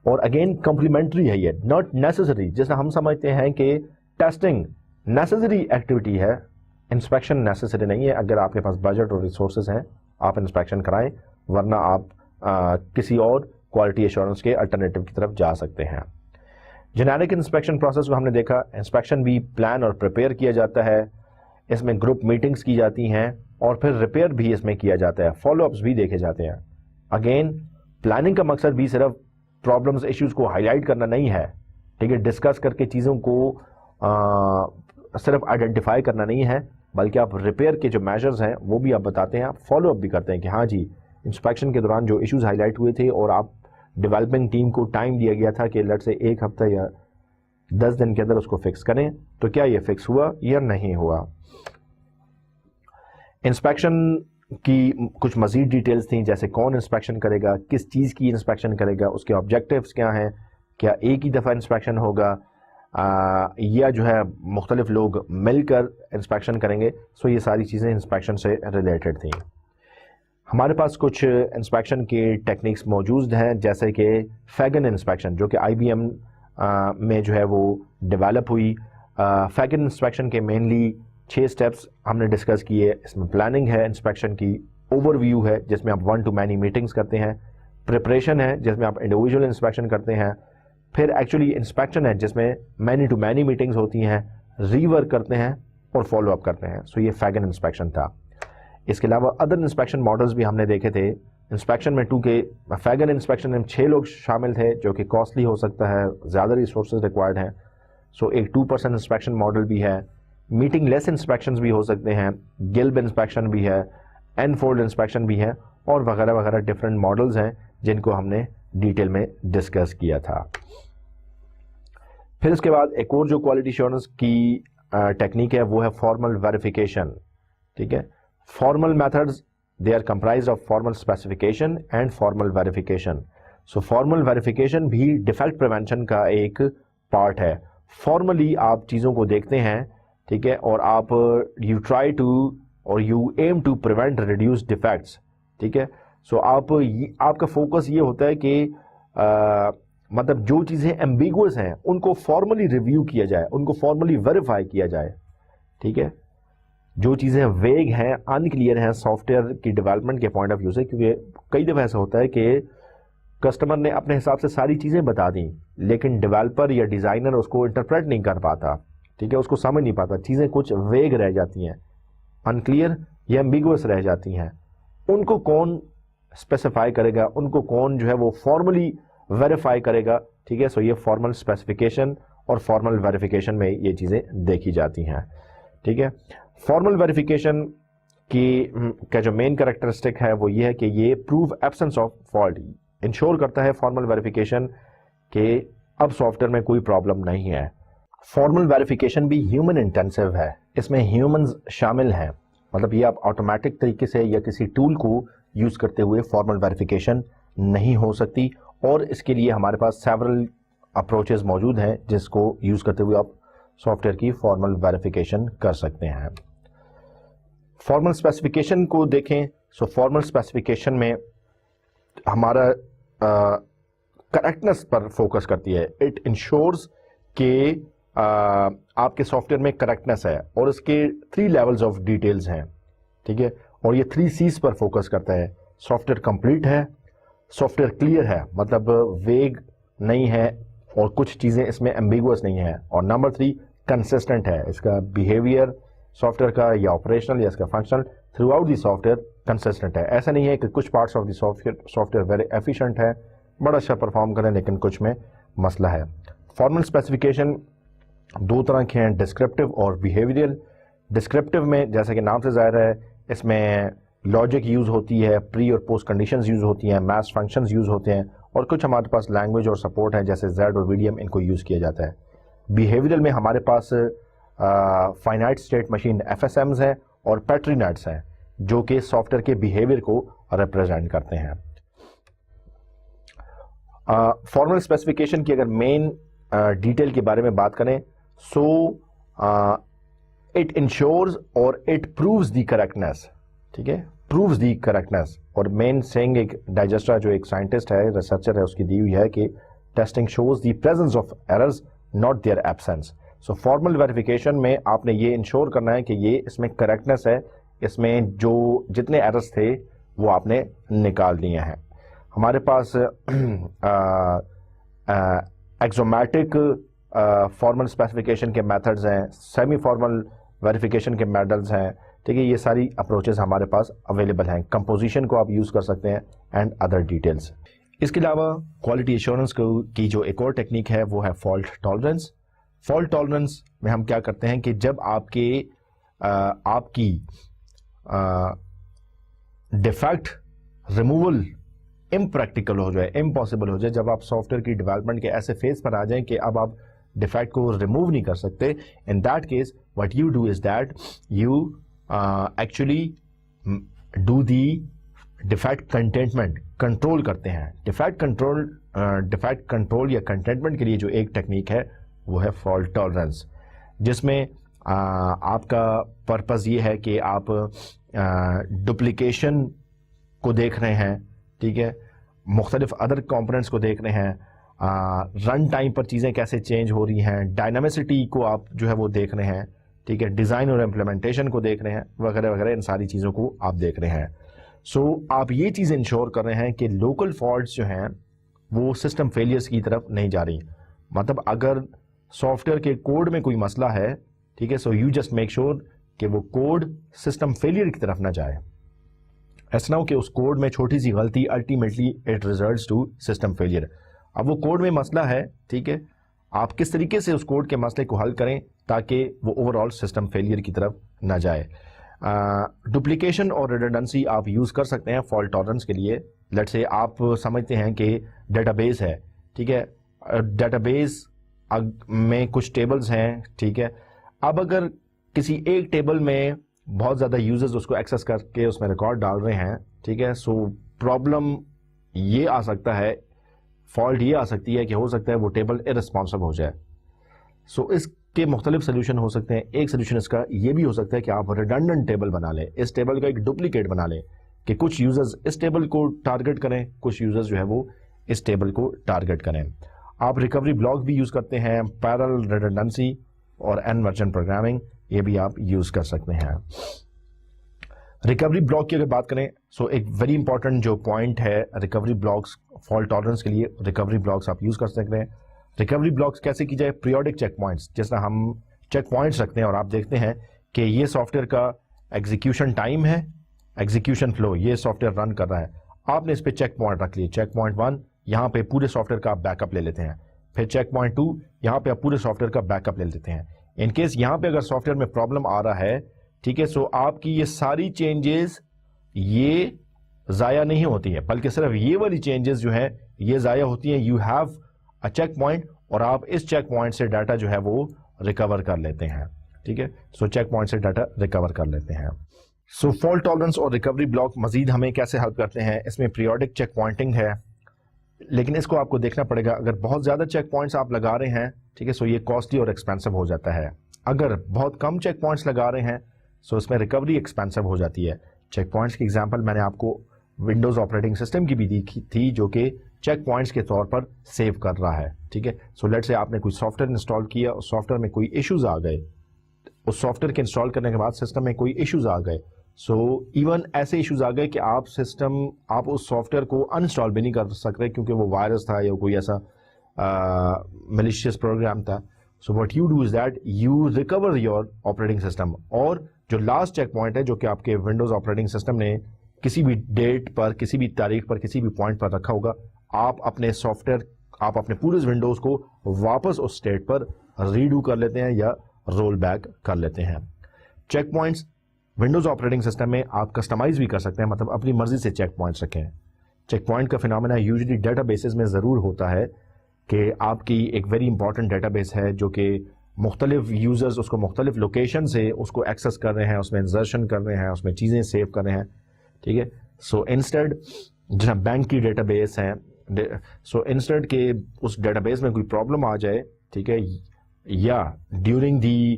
اور اگین کمپلیمنٹری ہے یہ, ناٹ نیسسری. جیسے ہم سمجھتے ہیں کہ ٹیسٹنگ نیسسری ایکٹیویٹی ہے, انسپیکشن نیسسری نہیں ہے. اگر آپ کے پاس بجٹ اور ریسورسز ہیں آپ انسپیکشن کرائیں, ورنہ آپ کسی اور کوالٹی ایشورنس کے الٹرنیٹیو کی طرف جا سکتے ہیں. جنیرک انسپیکشن پروسیس کو ہم نے دیکھا. انسپیکشن بھی پلان اور پریپیئر کیا جاتا ہے, اس میں گروپ میٹنگز کی جاتی ہیں اور پھر ریپیئر بھی اس میں کیا جاتا ہے, فالو اپس بھی دیکھے جاتے ہیں. اگین پلاننگ کا مقصد بھی صرف پرابلمز, ایشوز کو ہائی لائٹ کرنا نہیں ہے, ٹھیک ہے, ڈسکس کر کے چیزوں کو صرف آئیڈینٹیفائی کرنا نہیں ہے, بلکہ آپ ریپیئر کے جو میجرز ہیں وہ بھی آپ بتاتے ہیں, آپ فالو اپ بھی کرتے ہیں کہ ہاں جی انسپیکشن کے دوران جو ایشوز ہائی لائٹ ہوئے تھے اور آپ ڈیولپنگ ٹیم کو ٹائم دیا گیا تھا کہ لیٹ سے 1 ہفتہ یا 10 دن کے اندر اس کو فکس کریں, تو کیا یہ فکس ہوا یا نہیں ہوا. انسپیکشن کی کچھ مزید ڈیٹیلز تھیں, جیسے کون انسپیکشن کرے گا, کس چیز کی انسپیکشن کرے گا, اس کے آبجیکٹیوز کیا ہیں, کیا ایک ہی دفعہ انسپیکشن ہوگا یا جو ہے مختلف لوگ مل کر انسپیکشن کریں گے. سو یہ ساری چیزیں انسپیکشن سے ریلیٹڈ تھیں. ہمارے پاس کچھ انسپیکشن کے ٹیکنیکس موجود ہیں, جیسے کہ فیگن انسپیکشن جو کہ IBM میں جو ہے وہ ڈیولپ ہوئی. فیگن انسپیکشن کے مینلی 6 سٹیپس ہم نے ڈسکس کیے. اس میں پلاننگ ہے, انسپیکشن کی اوور ویو ہے جس میں آپ 1 to many میٹنگز کرتے ہیں, پریپریشن ہے جس میں آپ انڈیویجول انسپیکشن کرتے ہیں, پھر ایکچولی انسپیکشن ہے جس میں مینی ٹو مینی میٹنگز ہوتی ہیں, ری ورک کرتے ہیں اور فالو اپ کرتے ہیں. سو یہ فیگن انسپیکشن تھا. اس کے علاوہ ادر انسپیکشن ماڈلز بھی ہم نے دیکھے تھے. انسپیکشن میں فیگن انسپیکشن میں 6 لوگ شامل تھے جو کہ کاسٹلی ہو سکتا ہے, زیادہ ریسورسز ریکوائرڈ ہیں. سو ایک 2% انسپیکشن ماڈل بھی ہے, میٹنگ لیس انسپیکشنز بھی ہو سکتے ہیں, گلب انسپیکشن بھی ہے, این فولڈ انسپیکشن بھی ہے, اور وغیرہ وغیرہ ڈفرینٹ ماڈلز ہیں جن کو ہم نے ڈیٹیل میں ڈسکس کیا تھا. پھر اس کے بعد ایک اور جو کوالٹی ایشورنس کی ٹیکنیک ہے وہ ہے فارمل ویریفیکیشن. ٹھیک ہے, formal methods they are comprised of formal specification and formal verification. So formal verification بھی ڈیفیکٹ پریونشن کا ایک پارٹ ہے. فارملی آپ چیزوں کو دیکھتے ہیں, ٹھیک ہے, اور آپ یو ٹرائی ٹو اور you aim to prevent reduce defects. ٹھیک ہے, سو آپ کا فوکس یہ ہوتا ہے کہ مطلب جو چیزیں ایمبیگوس ہیں ان کو فارملی ریویو کیا جائے, ان کو فارملی ویریفائی کیا جائے. ٹھیک ہے, جو چیزیں ویگ ہیں, انکلیئر ہیں سافٹ ویئر کی ڈیولپمنٹ کے پوائنٹ آف ویو سے, کیونکہ کئی دفعہ ایسا ہوتا ہے کہ کسٹمر نے اپنے حساب سے ساری چیزیں بتا دیں لیکن ڈیولپر یا ڈیزائنر اس کو انٹرپریٹ نہیں کر پاتا, ٹھیک ہے, اس کو سمجھ نہیں پاتا, چیزیں کچھ ویگ رہ جاتی ہیں, انکلیئر یا ایمبیگوس رہ جاتی ہیں. ان کو کون اسپیسیفائی کرے گا, ان کو کون جو ہے وہ فارملی ویریفائی کرے گا, ٹھیک ہے. سو یہ فارمل اسپیسیفیکیشن اور فارمل ویریفیکیشن میں یہ چیزیں دیکھی جاتی ہیں, ٹھیک ہے. فارمل ویریفیکیشن کا جو مین کریکٹرسٹک ہے وہ یہ ہے کہ یہ prove absence of fault ensure کرتا ہے. فارمل ویریفیکیشن کہ اب سافٹ ویئر میں کوئی پرابلم نہیں ہے. فارمل ویریفیکیشن بھی ہیومن انٹینسو ہے, اس میں ہیومنز شامل ہیں, مطلب یہ آپ آٹومیٹک طریقے سے یا کسی ٹول کو یوز کرتے ہوئے فارمل ویریفیکیشن نہیں ہو سکتی, اور اس کے لیے ہمارے پاس سیورل اپروچز موجود ہیں جس کو یوز کرتے ہوئے آپ سافٹ ویئر کی فارمل ویریفیکیشن کر سکتے ہیں. فارمل اسپیسیفیکیشن کو دیکھیں. سو فارمل اسپیسیفیکیشن میں ہمارا کریکٹنس پر فوکس کرتی ہے. اٹ انشورز کہ آپ کے سافٹ ویئر میں کریکٹنس ہے, اور اس کے 3 لیولز آف ڈیٹیلز ہیں, ٹھیک ہے, اور یہ 3 C's پر فوکس کرتا ہے. سافٹ ویئر کمپلیٹ ہے, سافٹ ویئر کلیئر ہے, مطلب ویگ نہیں ہے اور کچھ چیزیں اس میں ایمبیگوس نہیں ہیں, اور نمبر 3 کنسسٹنٹ ہے, اس کا بیہیویئر سافٹ ویئر کا یا آپریشنل یا اس کا functional through out the soft where consistent ہے. ایسا نہیں ہے کہ کچھ parts of the soft where very efficient ہے, بڑا اچھا پرفارم کریں, لیکن کچھ میں مسئلہ ہے. فارمل اسپیسیفیکیشن 2 طرح کے ہیں, ڈسکرپٹیو اور بیہیویئرل. ڈسکرپٹیو میں جیسا کہ نام سے ظاہر ہے اس میں لاجک یوز ہوتی ہے, پری اور پوسٹ کنڈیشنز یوز ہوتی ہیں, میتھس فنکشنز یوز ہوتے ہیں, اور کچھ ہمارے پاس لینگویج اور سپورٹ ہے جیسے زیڈ اور وی ڈی ایم, ان کو یوز کیا جاتا ہے. بیہیویئرل میں ہمارے پاس فائنائٹ اسٹیٹ مشین FSMs ہیں اور پیٹری نیٹس ہیں جو کہ سافٹ ویئر کے بیہیویئر کو ریپرزینٹ کرتے ہیں. فارمل اسپیسیفیکیشن کی اگر مین ڈیٹیل کے بارے میں بات کریں, سو اٹ انشورز اور اٹ پرووز دی کریکٹنس, ٹھیک ہے, پرووز دی کریکٹنس. اور مین سینگ ایک ڈائجسٹرا جو ایک سائنٹسٹ ہے, ریسرچر ہے, اس کی دی ہوئی ہے کہ testing shows the presence of errors not their absence. So formal verification میں آپ نے یہ انشور کرنا ہے کہ یہ اس میں کریکٹنس ہے, اس میں جو جتنے ایررز تھے وہ آپ نے نکال دیے ہیں. ہمارے پاس ایکزومیٹک فارمل اسپیسیفیکیشن کے میتھڈز ہیں, سیمی فارمل ویریفیکیشن کے میتھڈز ہیں, ٹھیک ہے, یہ ساری اپروچز ہمارے پاس اویلیبل ہیں. کمپوزیشن کو آپ یوز کر سکتے ہیں اینڈ ادر ڈیٹیلز. اس کے علاوہ کوالٹی ایشورنس کی جو ایک اور ٹیکنیک ہے وہ ہے فالٹ ٹالرنس. فالٹ ٹالرنس میں ہم کیا کرتے ہیں کہ جب آپ کی ڈیفیکٹ ریموول امپریکٹیکل ہو جائے, امپاسبل ہو جائے, جب آپ سافٹ ویئر کی ڈیولپمنٹ کے ایسے فیز پر آ جائیں کہ اب آپ ڈیفیکٹ کو ریموو نہیں کر سکتے, ان that case what you do is that you actually do the defect contentment, control کرتے ہیں. ڈیفیکٹ کنٹرول یا کنٹینٹمنٹ کے لیے جو ایک ٹیکنیک ہے وہ ہے فالٹ ٹالرنس, جس میں آپ کا پرپز یہ ہے کہ آپ ڈپلیکیشن کو دیکھ رہے ہیں, ٹھیک ہے, مختلف ادر کمپوننٹس کو دیکھ رہے ہیں, رن ٹائم پر چیزیں کیسے چینج ہو رہی ہیں, ڈائنامسٹی کو آپ جو ہے وہ دیکھ رہے ہیں, ٹھیک ہے, ڈیزائن اور امپلیمنٹیشن کو دیکھ رہے ہیں, وغیرہ وغیرہ, ان ساری چیزوں کو آپ دیکھ رہے ہیں. سو آپ یہ چیز انشور کر رہے ہیں کہ لوکل فالٹس جو ہیں وہ سسٹم فیلئرس کی طرف نہیں جا رہی. مطلب اگر سافٹ ویئر کے کوڈ میں کوئی مسئلہ ہے, ٹھیک ہے, so you just make sure کہ وہ کوڈ سسٹم فیلئر کی طرف نہ جائے. ایسا نہ ہو کہ اس کوڈ میں چھوٹی سی غلطی ultimately it results to system failure. اب وہ کوڈ میں مسئلہ ہے, ٹھیک ہے, آپ کس طریقے سے اس کوڈ کے مسئلے کو حل کریں تاکہ وہ اوور آل سسٹم فیلئر کی طرف نہ جائے. ڈپلیکیشن اور ریڈنڈنسی آپ یوز کر سکتے ہیں فالٹ ٹالرنس کے لیے. لیٹ سے آپ سمجھتے ہیں کہ ڈیٹا بیس ہے, ٹھیک ہے, ڈیٹا بیس میں کچھ ٹیبلز ہیں, ٹھیک ہے, اب اگر کسی ایک ٹیبل میں بہت زیادہ یوزرز اس کو ایکسیس کر کے اس میں ریکارڈ ڈال رہے ہیں, ٹھیک ہے, سو پرابلم یہ آ سکتا ہے, فالٹ یہ آ سکتی ہے کہ ہو سکتا ہے وہ ٹیبل ارسپانسبل ہو جائے. سو اس کے مختلف سلوشن ہو سکتے ہیں. ایک سلوشن اس کا یہ بھی ہو سکتا ہے کہ آپ ریڈنڈنٹ ٹیبل بنا لیں, اس ٹیبل کا ایک ڈپلیکیٹ بنا لیں کہ کچھ یوزرز اس ٹیبل کو ٹارگٹ کریں, کچھ یوزرز جو ہے وہ اس ٹیبل کو ٹارگٹ کریں. آپ ریکوری بلاک بھی یوز کرتے ہیں, پیرل ریڈنڈنسی اور این ورژن پروگرامنگ, یہ بھی آپ یوز کر سکتے ہیں. ریکوری بلاک کی اگر بات کریں سو ایک ویری انپورٹنٹ جو پوائنٹ ہے ریکوری بلاکس فالٹ ٹالرنس کے لیے ریکوری بلاکس آپ یوز کر سکتے ہیں. ریکوری بلاکس کیسے کی جائے؟ Periodic check points. جس طرح ہم چیک پوائنٹس رکھتے ہیں اور آپ دیکھتے ہیں کہ یہ سافٹ ویئر کا ایگزیکیوشن ٹائم ہے, ایگزیکیوشن فلو, یہ سافٹ ویئر رن کر رہا ہے, آپ نے اس پہ چیک پوائنٹ رکھ لیے. چیک پوائنٹ 1 یہاں پہ پورے سافٹ ویئر کا آپ بیک اپ لے لیتے ہیں. پھر چیک پوائنٹ 2 یہاں پہ آپ پورے سافٹ ویئر کا بیک اپ لے لیتے ہیں. ان کیس یہاں پہ اگر سافٹ ویئر میں پرابلم آ رہا ہے, ٹھیک ہے, سو آپ کی یہ ساری چینجز یہ ضائع نہیں ہوتی ہیں, بلکہ صرف یہ والی چینجز جو ہیں یہ ضائع ہوتی ہیں. You have a check point اور آپ اس چیک پوائنٹ سے ڈاٹا جو ہے وہ ریکور کر لیتے ہیں. ٹھیک ہے, سو چیک پوائنٹ سے ڈاٹا ریکور کر لیتے ہیں. سو فالٹ ٹالرنس اور ریکوری بلاک مزید ہمیں کیسے ہیلپ کرتے ہیں؟ اس میں پیریوڈک چیک پوائنٹنگ ہے, لیکن اس کو آپ کو دیکھنا پڑے گا. اگر بہت زیادہ چیک پوائنٹس آپ لگا رہے ہیں, ٹھیک ہے, سو یہ کاسٹلی اور ایکسپینسو ہو جاتا ہے. اگر بہت کم چیک پوائنٹس لگا رہے ہیں سو اس میں ریکوری ایکسپینسو ہو جاتی ہے. چیک پوائنٹس کی ایگزامپل میں نے آپ کو ونڈوز آپریٹنگ سسٹم کی بھی دی تھی جو کہ چیک پوائنٹس کے طور پر سیو کر رہا ہے. ٹھیک ہے, سو لیٹ سے آپ نے کوئی سافٹ ویئر انسٹال کیا, اس سافٹ ویئر میں کوئی ایشوز آ گئے, اس سافٹ ویئر کے انسٹال کرنے کے بعد سسٹم میں کوئی ایشوز آ گئے, سو ایون ایسے ایشوز آ گئے کہ آپ اس سافٹ ویئر کو انسٹال بھی نہیں کر سکتے کیونکہ وہ وائرس تھا یا کوئی ایسا میلیشیس پروگرام تھا. So what you do is that you recover your operating system. اور جو لاسٹ چیک پوائنٹ ہے جو کہ آپ کے ونڈوز آپریٹنگ سسٹم نے کسی بھی ڈیٹ پر, کسی بھی تاریخ پر, کسی بھی پوائنٹ پر رکھا ہوگا, آپ اپنے سافٹ ویئر, آپ اپنے پورے ونڈوز کو واپس اس اسٹیٹ پر ریڈو کر لیتے ہیں یا رول بیک کر لیتے ہیں. Check points Windows operating system میں آپ کسٹمائز بھی کر سکتے ہیں, مطلب اپنی مرضی سے چیک پوائنٹس رکھیں. چیک پوائنٹ کا فینومینا یوزلی ڈیٹا بیسز میں ضرور ہوتا ہے کہ آپ کی ایک ویری امپورٹنٹ ڈیٹا بیس ہے جو کہ مختلف یوزرز اس کو مختلف لوکیشن سے اس کو ایکسیس کر رہے ہیں, اس میں انسرشن کر رہے ہیں, اس میں چیزیں سیو کر رہے ہیں. ٹھیک ہے, سو انسٹیڈ جہاں بینک کی ڈیٹا بیس ہیں, سو انسٹیڈ کہ اس ڈیٹا بیس میں کوئی پرابلم آ جائے, ٹھیک ہے, یا ڈیورنگ دی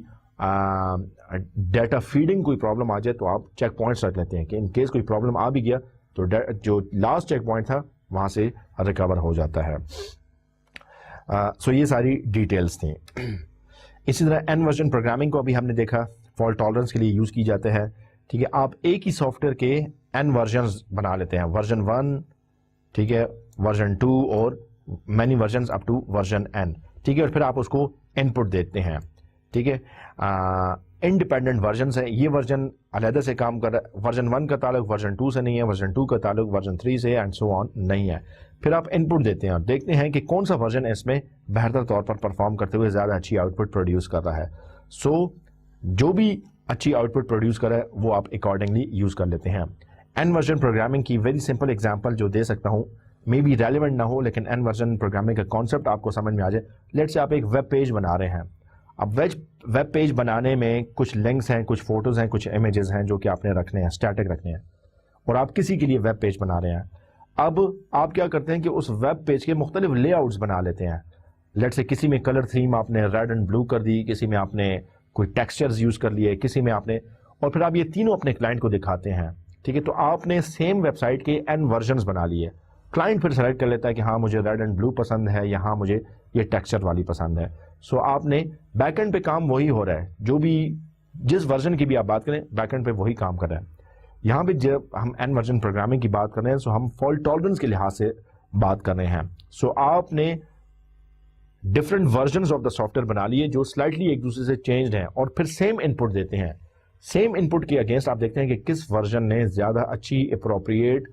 ڈیٹا فیڈنگ کوئی پرابلم آ جائے تو آپ چیک پوائنٹس رکھ لیتے ہیں کہ ان کیس کوئی پرابلم آ بھی گیا تو جو لاسٹ چیک پوائنٹ تھا وہاں سے ریکور ہو جاتا ہے. سو یہ ساری ڈیٹیلز تھیں. اسی طرح این ورژن پروگرامنگ کو ابھی ہم نے دیکھا, فالٹ ٹالرنس کے لیے یوز کی جاتے ہیں. ٹھیک ہے, آپ ایک ہی سافٹ ویئر کے این ورژنز بنا لیتے ہیں, ورژن 1, ٹھیک ہے, ورژن 2 اور many versions up to version N. ٹھیک ہے, اور پھر آپ اس کو ان پٹ دیتے ہیں. ٹھیک ہے, انڈیپینڈنٹ ورژنز ہیں, یہ ورژن علیحدہ سے کام کر رہا ہے, ورژن 1 کا تعلق ورژن 2 سے نہیں ہے, ورژن 2 کا تعلق ورژن 3 سے اینڈ سو آن نہیں ہے. پھر آپ ان پٹ دیتے ہیں اور دیکھتے ہیں کہ کون سا ورژن اس میں بہتر طور پر پرفارم کرتے ہوئے زیادہ اچھی آؤٹ پٹ پروڈیوس کر رہا ہے. سو جو بھی اچھی آؤٹ پٹ پروڈیوس کر رہا ہے وہ آپ اکارڈنگلی یوز کر لیتے ہیں. این ورژن پروگرامنگ کی ویری سمپل ایگزامپل جو دے سکتا ہوں, مے بی ریلیونٹ نہ ہو لیکن این ورژن پروگرامنگ کا کانسیپٹ آپ کو سمجھ میں آ جائے. لیٹ سے آپ ایک ویب پیج بنا رہے ہیں. اب ویب پیج بنانے میں کچھ لنکس ہیں, کچھ فوٹوز ہیں, کچھ امیجز ہیں جو کہ آپ نے رکھنے ہیں, اسٹیٹک رکھنے ہیں, اور آپ کسی کے لیے ویب پیج بنا رہے ہیں. اب آپ کیا کرتے ہیں کہ اس ویب پیج کے مختلف لے آؤٹس بنا لیتے ہیں. لیٹ سے کسی میں کلر تھیم آپ نے ریڈ اینڈ بلو کر دی, کسی میں آپ نے کوئی ٹیکسچرز یوز کر لیے, کسی میں آپ نے, اور پھر آپ یہ تینوں اپنے کلائنٹ کو دکھاتے ہیں. ٹھیک ہے, تو آپ نے سیم ویب سائٹ کے این ورژنز بنا لیے. کلائنٹ پھر سلیکٹ کر لیتا ہے کہ ہاں مجھے ریڈ اینڈ بلو پسند ہے یا ہاں مجھے یہ ٹیکسچر والی پسند ہے. سو آپ نے بیک اینڈ پہ کام وہی ہو رہا ہے, جو بھی جس ورژن کی بھی آپ بات کریں بیک اینڈ پہ وہی کام کر رہا ہے. یہاں پہ جب ہم این ورژن پروگرامنگ کی بات کر رہے ہیں سو ہم فالٹ ٹالرنس کے لحاظ سے بات کر رہے ہیں. سو آپ نے different versions of the soft where بنا لیے جو سلائٹلی ایک دوسرے سے چینجڈ ہیں, اور پھر سیم ان پٹ دیتے ہیں. سیم ان پٹ کے اگینسٹ آپ دیکھتے ہیں کہ کس ورژن نے زیادہ اچھی اپروپریٹ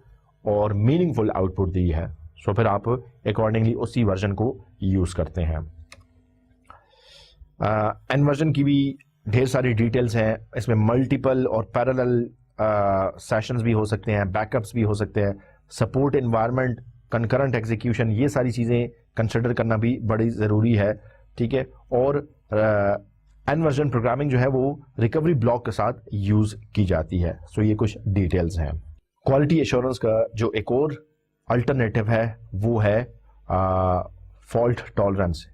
اور میننگ فل آؤٹ پٹ دی ہے. سو پھر آپ اکارڈنگلی اسی ورژن کو یوز کرتے ہیں. این ورژن کی بھی ڈھیر ساری ڈیٹیلز ہیں, اس میں ملٹیپل اور پیرالل سیشنز بھی ہو سکتے ہیں, بیک اپس بھی ہو سکتے ہیں, سپورٹ انوائرمنٹ, کنکرنٹ ایگزیکیوشن, یہ ساری چیزیں کنسیڈر کرنا بھی بڑی ضروری ہے. ٹھیک ہے, اور این ورژن پروگرامنگ جو ہے وہ ریکوری بلاک کے ساتھ یوز کی جاتی ہے. سو یہ کچھ ڈیٹیلز ہیں. کوالٹی ایشورنس کا جو ایک اور الٹرنیٹو ہے وہ ہے فالٹ ٹالرنس.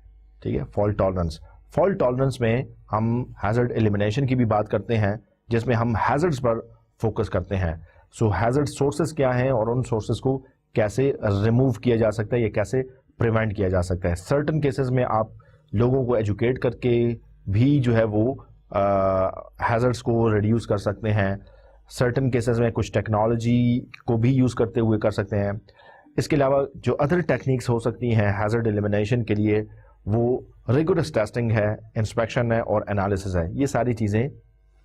ٹھیک ہے, فالٹ ٹالرنس. فالٹ ٹالرنس میں ہم ہیزرڈ ایلیمینیشن کی بھی بات کرتے ہیں جس میں ہم ہیزرڈز پر فوکس کرتے ہیں. سو ہیزرڈ سورسز کیا ہیں اور ان سورسز کو کیسے ریموو کیا جا سکتا ہے یا کیسے پریونٹ کیا جا سکتا ہے. سرٹن کیسز میں آپ لوگوں کو ایجوکیٹ کر کے بھی جو ہے وہ ہیزرڈس کو ریڈیوس کر سکتے ہیں. سرٹن کیسز میں کچھ ٹیکنالوجی کو بھی یوز کرتے ہوئے کر سکتے ہیں. اس کے علاوہ جو ادر ٹیکنیکس ہو سکتی ہیں ہیزرڈ ایلیمینیشن کے لیے وہ ریگولس ٹیسٹنگ ہے, انسپیکشن ہے اور انالیسس ہے. یہ ساری چیزیں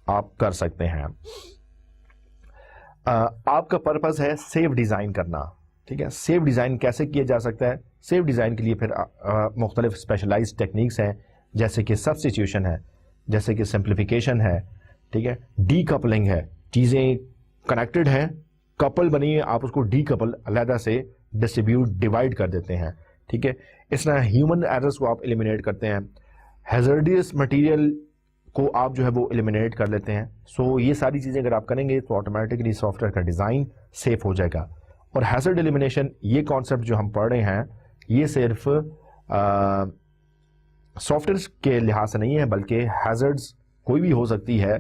آپ کر سکتے ہیں. آپ کا پرپز ہے سیف ڈیزائن کرنا, ٹھیک ہے. سیف ڈیزائن کیسے کیا جا سکتا ہے؟ سیف ڈیزائن کے لیے پھر مختلف اسپیشلائز ٹیکنیکس ہیں, جیسے کہ سبسٹیٹیوشن ہے, جیسے کہ سمپلیفیکیشن ہے, ٹھیک ہے. ڈی کپلنگ ہے, چیزیں کنیکٹڈ ہیں, کپل بنی ہے, آپ اس کو ڈی کپل علیحدہ سے ڈسٹریبیوٹ ڈیوائڈ کر دیتے ہیں, ٹھیک ہے. اس طرح ہیومن ایررز کو آپ ایلیمینیٹ کرتے ہیں. ہیزرڈیس مٹیریل کو آپ جو ہے وہ ایلیمینیٹ کر لیتے ہیں. سو یہ ساری چیزیں اگر آپ کریں گے تو آٹومیٹکلی سافٹ ویئر کا ڈیزائن سیف ہو جائے گا. اور ہیزرڈ ایلیمینیشن یہ کانسیپٹ جو ہم پڑھ رہے ہیں یہ صرف سافٹ ویئر کے لحاظ سے نہیں ہے, بلکہ ہیزرڈز کوئی بھی ہو سکتی ہے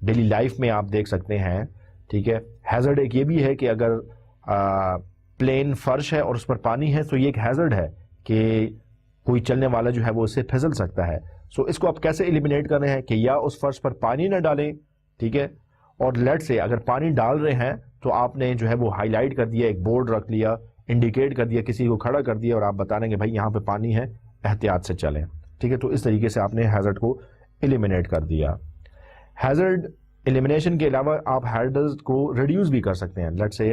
ڈیلی لائف میں, آپ دیکھ سکتے ہیں, ٹھیک ہے. ہیزرڈ ایک یہ بھی ہے کہ اگر پلین فرش ہے اور اس پر پانی ہے تو یہ ایک ہیزرڈ ہے کہ کوئی چلنے والا جو ہے وہ اس سے پھسل سکتا ہے. سو اس کو آپ کیسے ایلیمینیٹ کر رہے ہیں کہ یا اس فرش پر پانی نہ ڈالیں, ٹھیک ہے, اور لیٹ سے اگر پانی ڈال رہے ہیں تو آپ نے جو ہے وہ ہائی لائٹ کر دیا, ایک بورڈ رکھ لیا, انڈیکیٹ کر دیا, کسی کو کھڑا کر دیا اور آپ بتا رہے ہیں کہ بھائی یہاں پہ پانی ہے, احتیاط سے چلیں, ٹھیک ہے. تو اس طریقے سے آپ نے ہیزرڈ کو ایلیمینیٹ کر دیا. ہیزرڈ ایلیمینیشن کے علاوہ آپ ہیزرڈز کو ریڈیوس بھی کر سکتے ہیں. لیٹ سے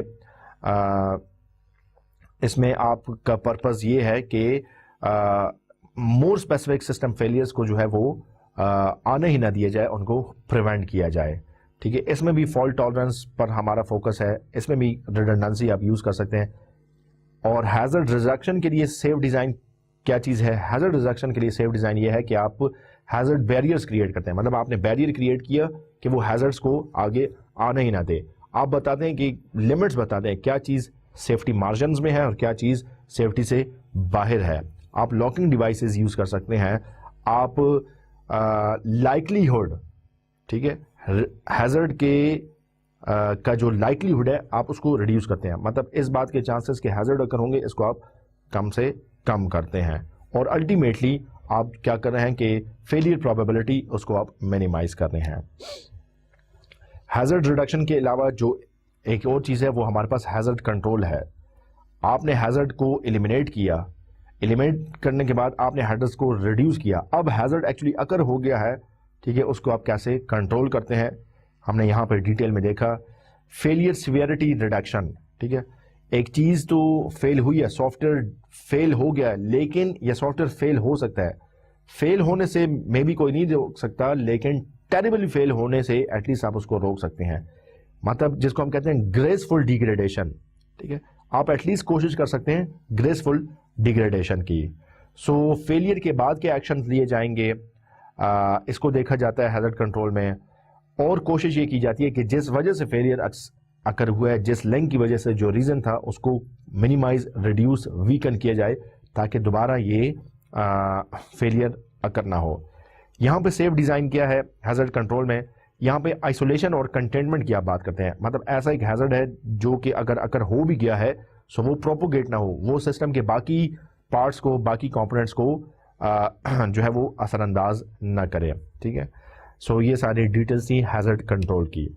اس میں آپ کا پرپز یہ ہے کہ مور اسپیسیفک سسٹم فیلئرس کو جو ہے وہ آنے ہی نہ دیا جائے, ان کو پریونٹ کیا جائے, ٹھیک ہے. اس میں بھی فالٹ ٹالرنس پر ہمارا فوکس ہے, اس میں بھی ریڈنڈنسی آپ یوز کر سکتے ہیں. اور ہیزرڈ ریڈکشن کے لیے سیف ڈیزائن کیا چیز ہے؟ ہیزرڈ ریڈکشن کے لیے سیف ڈیزائن یہ ہے کہ آپ ہیزرڈ بیریئرز کریٹ کرتے ہیں. مطلب آپ نے بیریئر کریٹ کیا کہ وہ ہیزرڈس کو آگے آنے ہی نہ دے. آپ بتاتے ہیں کہ لمٹس بتاتے ہیں کیا چیز سیفٹی مارجنز میں ہے اور کیا چیز سیفٹی سے باہر ہے. آپ لاکنگ ڈیوائسز یوز کر سکتے ہیں. آپ لائکلی ہوڈ, ٹھیک ہے, ہیزرڈ کے کا جو لائکلی ہوڈ ہے آپ اس کو ریڈیوس کرتے ہیں. مطلب اس بات کے چانسز کہ ہیزرڈ اگر ہوں گے اس کو آپ کم سے کم کرتے ہیں. اور الٹیمیٹلی آپ کیا کر رہے ہیں کہ فیلئر پروبیبلٹی اس کو آپ مینیمائز کر رہے ہیں. ہیزرڈ ریڈکشن کے علاوہ جو ایک اور چیز ہے وہ ہمارے پاس ہیزرڈ کنٹرول ہے. آپ نے ہیزرڈ کو ایلیمینیٹ کیا, ایلیمینیٹ کرنے کے بعد آپ نے ہیزرڈز کو ریڈیوس کیا. اب ہیزرڈ ایکچولی اکر ہو گیا ہے, ٹھیک ہے, اس کو آپ کیسے کنٹرول کرتے ہیں ہم نے یہاں پہ ڈیٹیل میں دیکھا. فیلئر سیویرٹی ریڈکشن, ٹھیک ہے. ایک چیز تو فیل ہوئی ہے, سافٹ ویئر فیل ہو گیا ہے, لیکن یہ سافٹ ویئر فیل ہو سکتا ہے. فیل ہونے سے میں بھی کوئی نہیں روک سکتا, لیکن ٹیریبلی فیل ہونے سے ایٹ لیسٹ آپ اس کو روک سکتے ہیں. مطلب جس کو ہم کہتے ہیں گریسفل ڈیگریڈیشن, ٹھیک ہے, آپ ایٹ لیسٹ کوشش کر سکتے ہیں گریسفل ڈیگریڈیشن کی. سو فیلئر کے بعد کے ایکشن لیے جائیں گے, اس کو دیکھا جاتا ہے ہیزرڈ کنٹرول میں. اور کوشش یہ کی جاتی ہے کہ جس وجہ سے فیلئر اکر ہوا ہے, جس لنک کی وجہ سے جو ریزن تھا اس کو منیمائز, ریڈیوس, ویکن کیا جائے تاکہ دوبارہ یہ فیلئر اکر نہ ہو. یہاں پہ سیف ڈیزائن کیا ہے ہیزرڈ کنٹرول میں؟ یہاں پہ آئسولیشن اور کنٹینمنٹ کی آپ بات کرتے ہیں. مطلب ایسا ایک ہیزرڈ ہے جو کہ اگر اکر ہو بھی گیا ہے سو وہ پروپوگیٹ نہ ہو, وہ سسٹم کے باقی پارٹس کو, باقی کمپوننٹس کو جو ہے وہ اثر انداز نہ کرے, ٹھیک ہے. سو یہ ساری ڈیٹیلز تھی ہیزرڈ کنٹرول کی.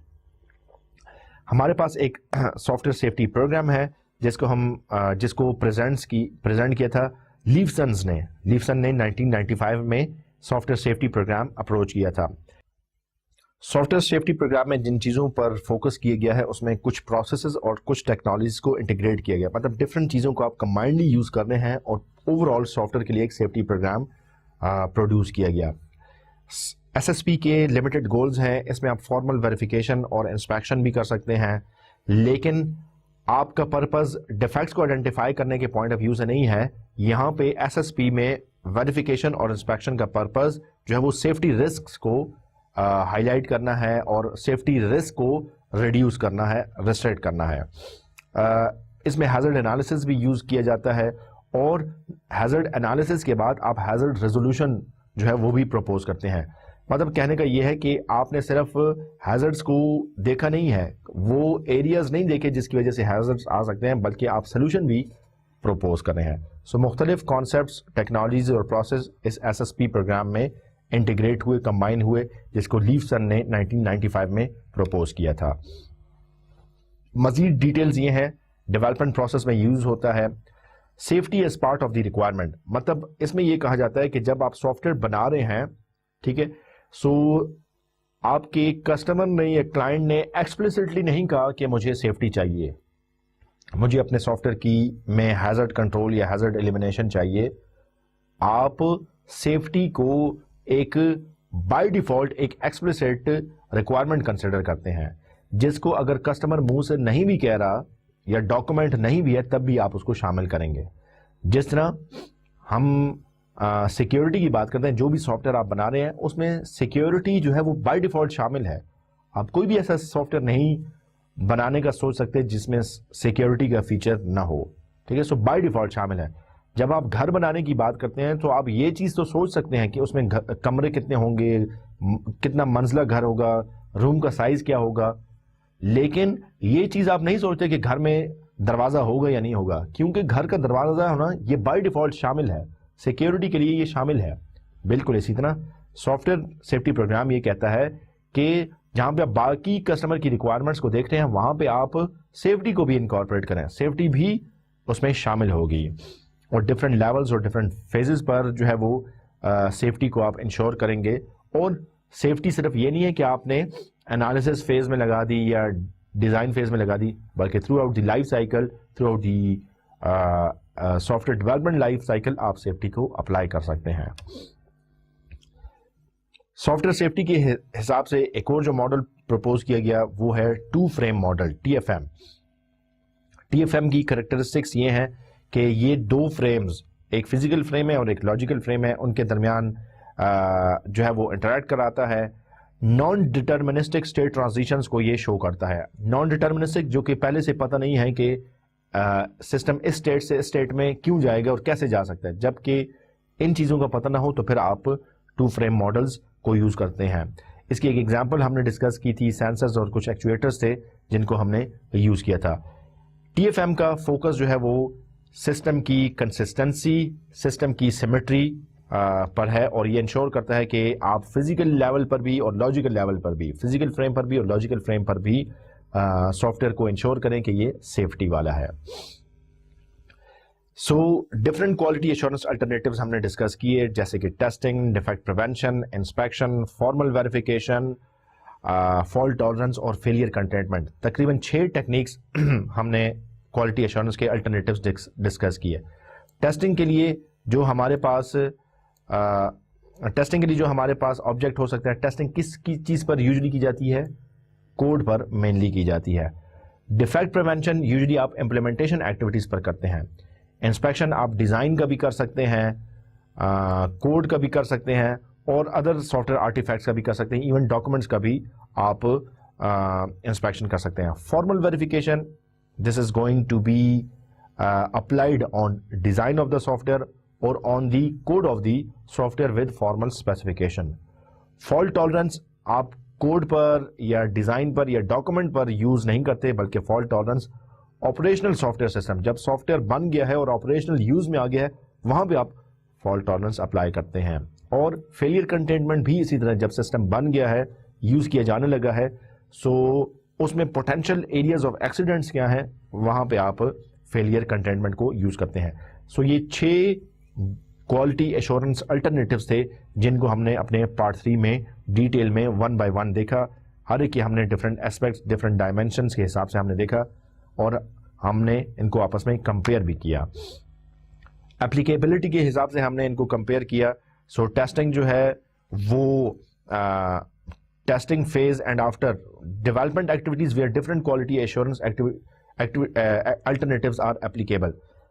ہمارے پاس ایک سافٹ ویئر سیفٹی پروگرام ہے جس کو پریزنٹ کیا تھا لیوسنز نے. لیوسن نے 1995 میں software safety program approach کیا تھا. سافٹ ویئر سیفٹی پروگرام میں جن چیزوں پر فوکس کیا گیا ہے اس میں کچھ پروسیسز اور کچھ ٹیکنالوجیز کو انٹیگریٹ کیا گیا. مطلب ڈفرینٹ چیزوں کو آپ کمبائنڈلی یوز کر رہے ہیں اور اوور آل سافٹ ویئر کے لیے ایک سیفٹی پروگرام پروڈیوس کیا گیا. ایس ایس پی کے لمیٹڈ گولز ہیں, اس میں آپ فارمل ویریفیکیشن اور انسپیکشن بھی کر سکتے ہیں, لیکن آپ کا پرپز ڈیفیکٹس کو آئیڈینٹیفائی کرنے کے پوائنٹ آف ویو سے نہیں ہے. یہاں پہ ایس ایس پی میں ویریفیکیشن اور انسپیکشن کا پرپز جو ہے وہ سیفٹی رسکس کو ہائی لائٹ کرنا ہے اور سیفٹی رسک کو ریڈیوس کرنا ہے, ریسٹریکٹ کرنا ہے. اس میں ہیزرڈ انالیسس بھی یوز کیا جاتا ہے, اور ہیزرڈ انالیسس کے بعد آپ ہیزرڈ ریزولوشن جو ہے وہ بھی پروپوز کرتے ہیں. مطلب کہنے کا یہ ہے کہ آپ نے صرف ہیزرڈس کو دیکھا نہیں ہے, وہ ایریاز نہیں دیکھے جس کی وجہ سے ہیزرڈس آ سکتے ہیں, بلکہ آپ سلوشن بھی پروپوز کر رہے ہیں. سو مختلف کانسیپٹس, ٹیکنالوجیز اور پروسیس اس ایس ایس پی پروگرام میں انٹیگریٹ ہوئے, کمبائن ہوئے, جس کو لیوسن نے 1995 میں پروپوز کیا تھا. مزید ڈیٹیلز یہ ہیں, ڈیولپمنٹ پروسیس میں یوز ہوتا ہے. Safety as part of the requirement, مطلب اس میں یہ کہا جاتا ہے کہ جب آپ سافٹ ویئر بنا رہے ہیں, ٹھیک ہے, سو آپ کے کسٹمر نے یا کلائنٹ نے ایکسپلسٹلی نہیں کہا کہ مجھے سیفٹی چاہیے, مجھے اپنے سافٹ ویئر کی میں ہیزرڈ کنٹرول یا ہیزرڈ ایلیمینیشن چاہیے. آپ سیفٹی کو ایک بائی ڈیفالٹ ایک ایکسپلسٹ ریکوائرمنٹ کنسیڈر کرتے ہیں, جس کو اگر کسٹمر منہ سے نہیں بھی کہہ رہا یا ڈاکومنٹ نہیں بھی ہے تب بھی آپ اس کو شامل کریں گے. جس طرح ہم سیکیورٹی کی بات کرتے ہیں, جو بھی سافٹ ویئر آپ بنا رہے ہیں اس میں سیکیورٹی جو ہے وہ بائی ڈیفالٹ شامل ہے. آپ کوئی بھی ایسا سافٹ ویئر نہیں بنانے کا سوچ سکتے جس میں سیکیورٹی کا فیچر نہ ہو, ٹھیک ہے. سو بائی ڈیفالٹ شامل ہے. جب آپ گھر بنانے کی بات کرتے ہیں تو آپ یہ چیز تو سوچ سکتے ہیں کہ اس میں کمرے کتنے ہوں گے, کتنا منزلہ گھر ہوگا, روم کا سائز کیا ہوگا, لیکن یہ چیز آپ نہیں سوچتے کہ گھر میں دروازہ ہوگا یا نہیں ہوگا, کیونکہ گھر کا دروازہ ہونا یہ بائی ڈیفالٹ شامل ہے, سیکیورٹی کے لیے یہ شامل ہے. بالکل اسی طرح سافٹ ویئر سیفٹی پروگرام یہ کہتا ہے کہ جہاں پہ آپ باقی کسٹمر کی ریکوائرمنٹس کو دیکھتے ہیں وہاں پہ آپ سیفٹی کو بھی انکارپوریٹ کریں, سیفٹی بھی اس میں شامل ہوگی. اور ڈفرینٹ لیولز اور ڈفرینٹ فیزز پر جو ہے وہ سیفٹی کو آپ انشور کریں گے. اور سیفٹی صرف یہ نہیں ہے کہ آپ نے انالیسس فیز میں لگا دی یا ڈیزائن فیز میں لگا دی, بلکہ through out the life cycle, through out the soft where development life cycle آپ سیفٹی کو اپلائی کر سکتے ہیں. سافٹ ویئر سیفٹی کے حساب سے ایک اور جو ماڈل پروپوز کیا گیا وہ ہے 2 فریم ماڈل, TFM. TFM کی کریکٹرسٹکس یہ ہیں کہ یہ 2 فریمز, ایک فزیکل فریم ہے اور ایک لاجیکل فریم ہے, ان کے درمیان جو ہے وہ انٹریکٹ کراتا ہے. نان ڈٹرمنسٹک اسٹیٹ ٹرانزیشنز کو یہ شو کرتا ہے. نان ڈٹرمنسٹک جو کہ پہلے سے پتہ نہیں ہے کہ سسٹم اس اسٹیٹ سے اسٹیٹ میں کیوں جائے گا اور کیسے جا سکتا ہے, جبکہ ان چیزوں کا پتہ نہ ہو تو پھر آپ 2 فریم ماڈلز کو یوز کرتے ہیں. اس کی ایک ایگزامپل ہم نے ڈسکس کی تھی, سینسرز اور کچھ ایکچویٹرز تھے جن کو ہم نے یوز کیا تھا. TFM کا فوکس جو ہے وہ سسٹم کی کنسسٹنسی, سسٹم کی سیمیٹری پر ہے, اور یہ انشور کرتا ہے کہ آپ فزیکل لیول پر بھی اور لاجیکل لیول پر بھی, فزیکل فریم پر بھی اور لاجیکل فریم پر بھی سافٹ ویئر کو انشور کریں کہ یہ سیفٹی والا ہے. سو ڈفرینٹ کوالٹی ایشورنس الٹرنیٹیوز ہم نے ڈسکس کیے, جیسے کہ testing, defect prevention, inspection, formal verification, fault tolerance اور فیلئر کنٹینٹمنٹ. تقریباً 6 ٹیکنیکس ہم نے کوالٹی ایشورنس کے الٹرنیٹیوز ڈسکس کیے. ٹیسٹنگ کے لیے جو ہمارے پاس آبجیکٹ ہو سکتا ہے, ٹیسٹنگ کس کی چیز پر یوزلی کی جاتی ہے, کوڈ پر مینلی کی جاتی ہے. ڈیفیکٹ پریونشن یوزلی آپ امپلیمنٹیشن ایکٹیویٹیز پر کرتے ہیں. انسپیکشن آپ ڈیزائن کا بھی کر سکتے ہیں, کوڈ کا بھی کر سکتے ہیں, اور ادر سافٹ ویئر آرٹیفیکٹس کا بھی کر سکتے ہیں, ایون ڈاکومنٹس کا بھی آپ انسپیکشن کر سکتے ہیں. Formal verification, this is going to be applied on design of the software اور on the code of the software with formal specification. Fault tolerance آپ کوڈ پر یا ڈیزائن پر یا ڈاکومنٹ پر یوز نہیں کرتے, بلکہ fault tolerance operational soft where system, جب soft where بن گیا ہے اور آپریشنل یوز میں آ گیا ہے وہاں پہ آپ فالٹ ٹالرنس اپلائی کرتے ہیں. اور فیلئر کنٹینٹمنٹ بھی اسی طرح, جب سسٹم بن گیا ہے, یوز کیا جانے لگا ہے, سو اس میں پوٹینشیل ایریاز آف ایکسیڈنٹس کیا ہیں, وہاں پہ آپ فیلئر کنٹینٹمنٹ کو یوز کرتے ہیں. سو یہ 6 کوالٹی ایشورنس الٹرنیٹیوز تھے جن کو ہم نے اپنے پارٹ 3 میں ڈیٹیل میں 1 بائی 1 دیکھا. ہر ایک کی ہم نے ڈفرینٹ اسپیکٹس, ڈفرینٹ ڈائمینشنس کے حساب سے ہم نے دیکھا اور ہم نے ان کو آپس میں کمپیئر بھی کیا. اپلیکیبلٹی کے حساب سے ہم نے ان کو کمپیئر کیا. سو ٹیسٹنگ جو ہے وہ testing phase and after development activities where different quality assurance alternatives are applicable.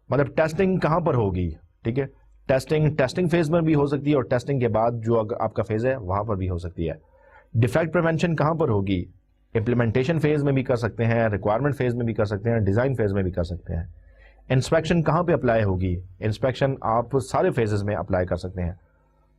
مطلب ٹیسٹنگ کہاں پر ہوگی, ٹھیک ہے, ٹیسٹنگ فیز میں بھی ہو سکتی ہے اور ٹیسٹنگ کے بعد جو آپ کا فیز ہے وہاں پر بھی ہو سکتی ہے. ڈیفیکٹ پریونشن کہاں پر ہوگی, امپلیمنٹیشن فیز میں بھی کر سکتے ہیں, ریکوائرمنٹ فیز میں بھی کر سکتے ہیں, ڈیزائن فیز میں بھی کر سکتے ہیں. انسپیکشن کہاں پہ اپلائی ہوگی, انسپیکشن آپ سارے فیزز میں اپلائی کر سکتے ہیں.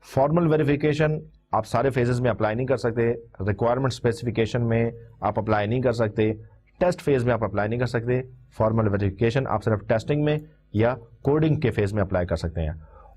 فارمل ویریفیکیشن آپ سارے فیزز میں اپلائی نہیں کر سکتے, ریکوائرمنٹ اسپیسیفکیشن میں آپ اپلائی نہیں کر سکتے, ٹیسٹ فیز میں آپ اپلائی نہیں کر سکتے. فارمل ویریفیکیشن آپ صرف ٹیسٹنگ میں یا کوڈنگ کے فیز میں اپلائی کر سکتے ہیں.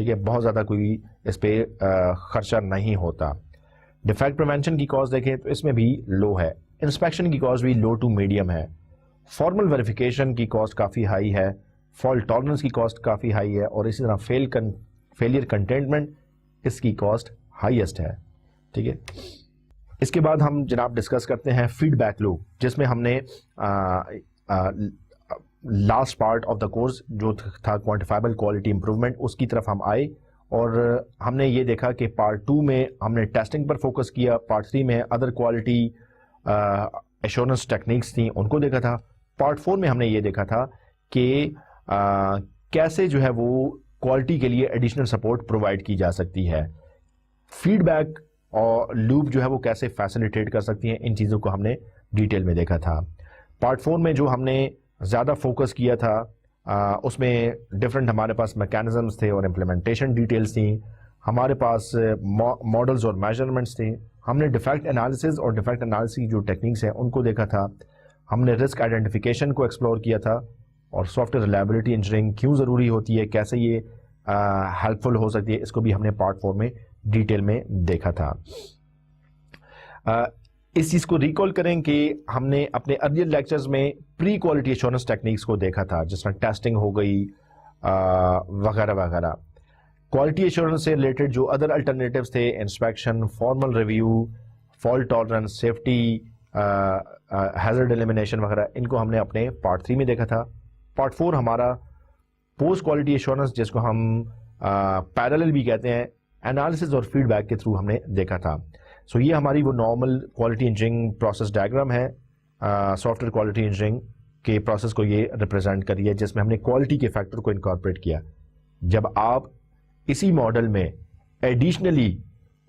ٹھیک ہے, بہت زیادہ کوئی اس پہ خرچہ نہیں ہوتا. ڈیفیکٹ پریونشن کی کاسٹ دیکھیں تو اس میں بھی لو ہے, انسپیکشن کی کاسٹ بھی لو ٹو میڈیم ہے, فارمل ویریفیکیشن کی کاسٹ کافی ہائی ہے, فالٹ ٹالرنس کی کاسٹ کافی ہائی ہے, اور اسی طرح فیلئر کنٹینمنٹ اس کی کاسٹ ہائیسٹ ہے. ٹھیک ہے, اس کے بعد ہم جناب ڈسکس کرتے ہیں فیڈ بیک لوپ, جس میں ہم نے last part of the course جو تھا کوانٹیفائبل کوالٹی امپروومنٹ, اس کی طرف ہم آئے اور ہم نے یہ دیکھا کہ پارٹ 2 میں ہم نے ٹیسٹنگ پر فوکس کیا, پارٹ 3 میں ادر کوالٹی ایشورنس ٹیکنیکس تھیں ان کو دیکھا تھا, پارٹ 4 میں ہم نے یہ دیکھا تھا کہ کیسے جو ہے وہ کوالٹی کے لیے ایڈیشنل سپورٹ پرووائڈ کی جا سکتی ہے, فیڈ بیک اور لوپ جو ہے وہ کیسے فیسیلیٹیٹ کر سکتی ہیں, ان چیزوں کو ہم نے ڈیٹیل میں دیکھا تھا. پارٹ 4 میں جو ہم نے زیادہ فوکس کیا تھا اس میں ڈفرینٹ ہمارے پاس میکینزمز تھے اور امپلیمنٹیشن ڈیٹیلز تھیں, ہمارے پاس ماڈلز اور میجرمنٹس تھے, ہم نے ڈیفیکٹ انالیسز اور ڈیفیکٹ انالیسز جو ٹیکنیکس ہیں ان کو دیکھا تھا, ہم نے رسک آئیڈینٹیفیکیشن کو ایکسپلور کیا تھا, اور سافٹ ویئر ریلائبلٹی انجینئرنگ کیوں ضروری ہوتی ہے, کیسے یہ ہیلپ فل ہو سکتی ہے, اس کو بھی ہم نے پارٹ 4 میں ڈیٹیل میں دیکھا تھا. اس چیز کو ریکال کریں کہ ہم نے اپنے ارلیئر لیکچرز میں پری کوالٹی ایشورنس ٹیکنیکس کو دیکھا تھا, جس طرح ٹیسٹنگ ہو گئی وغیرہ وغیرہ. کوالٹی ایشورنس سے ریلیٹڈ جو ادر الٹرنیٹیوز تھے, inspection, formal review, fault tolerance, safety, hazard elimination وغیرہ, ان کو ہم نے اپنے پارٹ 3 میں دیکھا تھا. پارٹ 4 ہمارا پوسٹ کوالٹی ایشورنس, جس کو ہم پیرالل بھی کہتے ہیں, انالیسز اور فیڈ بیک کے تھرو ہم نے دیکھا تھا. سو یہ ہماری وہ normal quality engineering process diagram ہے, سافٹ ویئر کوالٹی انجینئرنگ کے پروسیس کو یہ ریپرزینٹ کری ہے, جس میں ہم نے کوالٹی کے فیکٹر کو انکارپوریٹ کیا. جب آپ اسی ماڈل میں ایڈیشنلی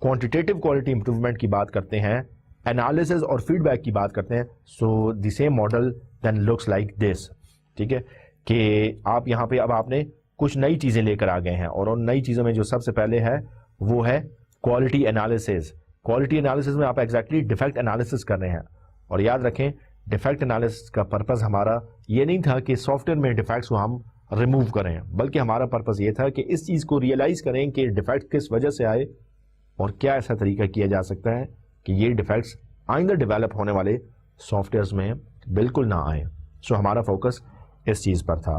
کوانٹیٹیو کوالٹی امپروومنٹ کی بات کرتے ہیں, انالیسز اور فیڈ بیک کی بات کرتے ہیں, so the same model then looks like this. ٹھیک ہے, کہ آپ یہاں پہ اب آپ نے کچھ نئی چیزیں لے کر آ گئے ہیں, اور ان نئی چیزوں میں جو سب سے پہلے ہے وہ ہے کوالٹی انالیسز. کوالٹی انالیسز میں آپ ایگزیکٹلی ڈیفیکٹ انالیسز کر رہے ہیں, اور یاد رکھیں ڈیفیکٹ انالیسز کا پرپز ہمارا یہ نہیں تھا کہ سافٹ ویئر میں ڈیفیکٹس کو ہم ریموو کریں, بلکہ ہمارا پرپز یہ تھا کہ اس چیز کو ریئلائز کریں کہ ڈیفیکٹ کس وجہ سے آئے, اور کیا ایسا طریقہ کیا جا سکتا ہے کہ یہ ڈیفیکٹس آئندہ ڈیولپ ہونے والے سافٹ ویئرز میں بالکل نہ آئیں. سو ہمارا فوکس اس چیز پر تھا.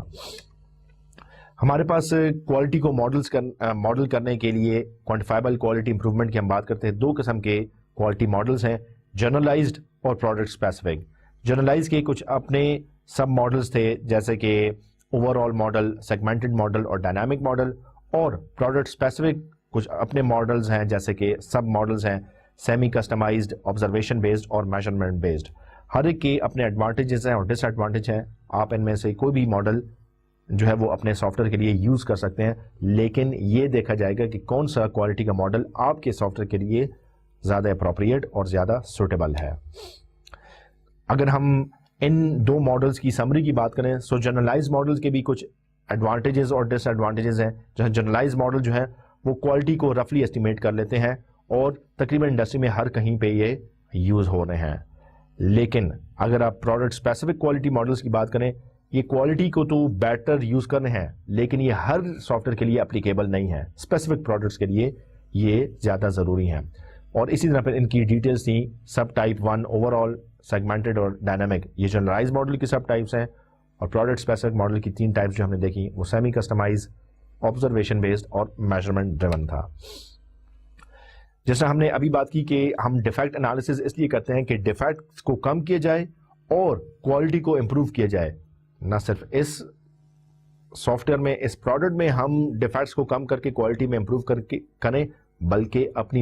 ہمارے پاس کوالٹی کو ماڈل کرنے کے لیے کوانٹیفائبل کوالٹی امپروومنٹ کی ہم بات کرتے ہیں, 2 قسم کے کوالٹی ماڈلز ہیں, جنرلائزڈ اور پروڈکٹ اسپیسیفک. جنرلائز کے کچھ اپنے سب ماڈلز تھے, جیسے کہ over all model, segmented model اور ڈائنامک ماڈل, اور پروڈکٹ اسپیسیفک کچھ اپنے ماڈلز ہیں, جیسے کہ سب ماڈلز ہیں, سیمی کسٹمائزڈ, آبزرویشن بیسڈ اور میجرمنٹ بیسڈ. ہر ایک کے اپنے ایڈوانٹیجز ہیں اور ڈس ایڈوانٹیج ہیں. آپ ان میں سے کوئی بھی ماڈل جو ہے وہ اپنے سافٹ ویئر کے لیے یوز کر سکتے ہیں, لیکن یہ دیکھا جائے گا کہ کون سا کوالٹی کا ماڈل آپ کے سافٹ ویئر کے لیے زیادہ اپروپریٹ اور زیادہ سوٹیبل ہے. اگر ہم ان 2 ماڈلز کی سمری کی بات کریں, سو جنرلائز ماڈلز کے بھی کچھ ایڈوانٹیجز اور ڈس ایڈوانٹیجز ہیں. جہاں جنرلائز ماڈل جو ہے وہ کوالٹی کو رفلی ایسٹیمیٹ کر لیتے ہیں, اور تقریباً انڈسٹری میں ہر کہیں پہ یہ یوز ہو رہے ہیں. لیکن اگر آپ پروڈکٹ اسپیسیفک کوالٹی ماڈلز کی بات کریں, یہ کوالٹی کو تو بیٹر یوز کرنے ہیں, لیکن یہ ہر سافٹ ویئر کے لیے اپلیکیبل نہیں ہے. اسپیسیفک پروڈکٹس کے لیے یہ زیادہ ضروری ہیں. اور اسی طرح پھر ان کی ڈیٹیلز تھیں, sub type 1 over all, segmented اور ڈائنامک, یہ جنرلائز ماڈل کی سب ٹائپس ہیں. اور پروڈکٹ اسپیسیفک ماڈل کی 3 ٹائپس جو ہم نے دیکھی, وہ سیمی کسٹمائز, آبزرویشن بیسڈ اور میجرمنٹ ڈریون تھا. جس طرح ہم نے ابھی بات کی کہ ہم ڈیفیکٹ انالیسز اس لیے کرتے ہیں کہ ڈیفیکٹس کو کم کیا جائے اور کوالٹی کو امپروو کیا جائے. نہ صرف اس سافٹ ویئر میں, اس پروڈکٹ میں ہم ڈیفیکٹس کو کم کر کے کوالٹی میں امپروو کریں, بلکہ اپنی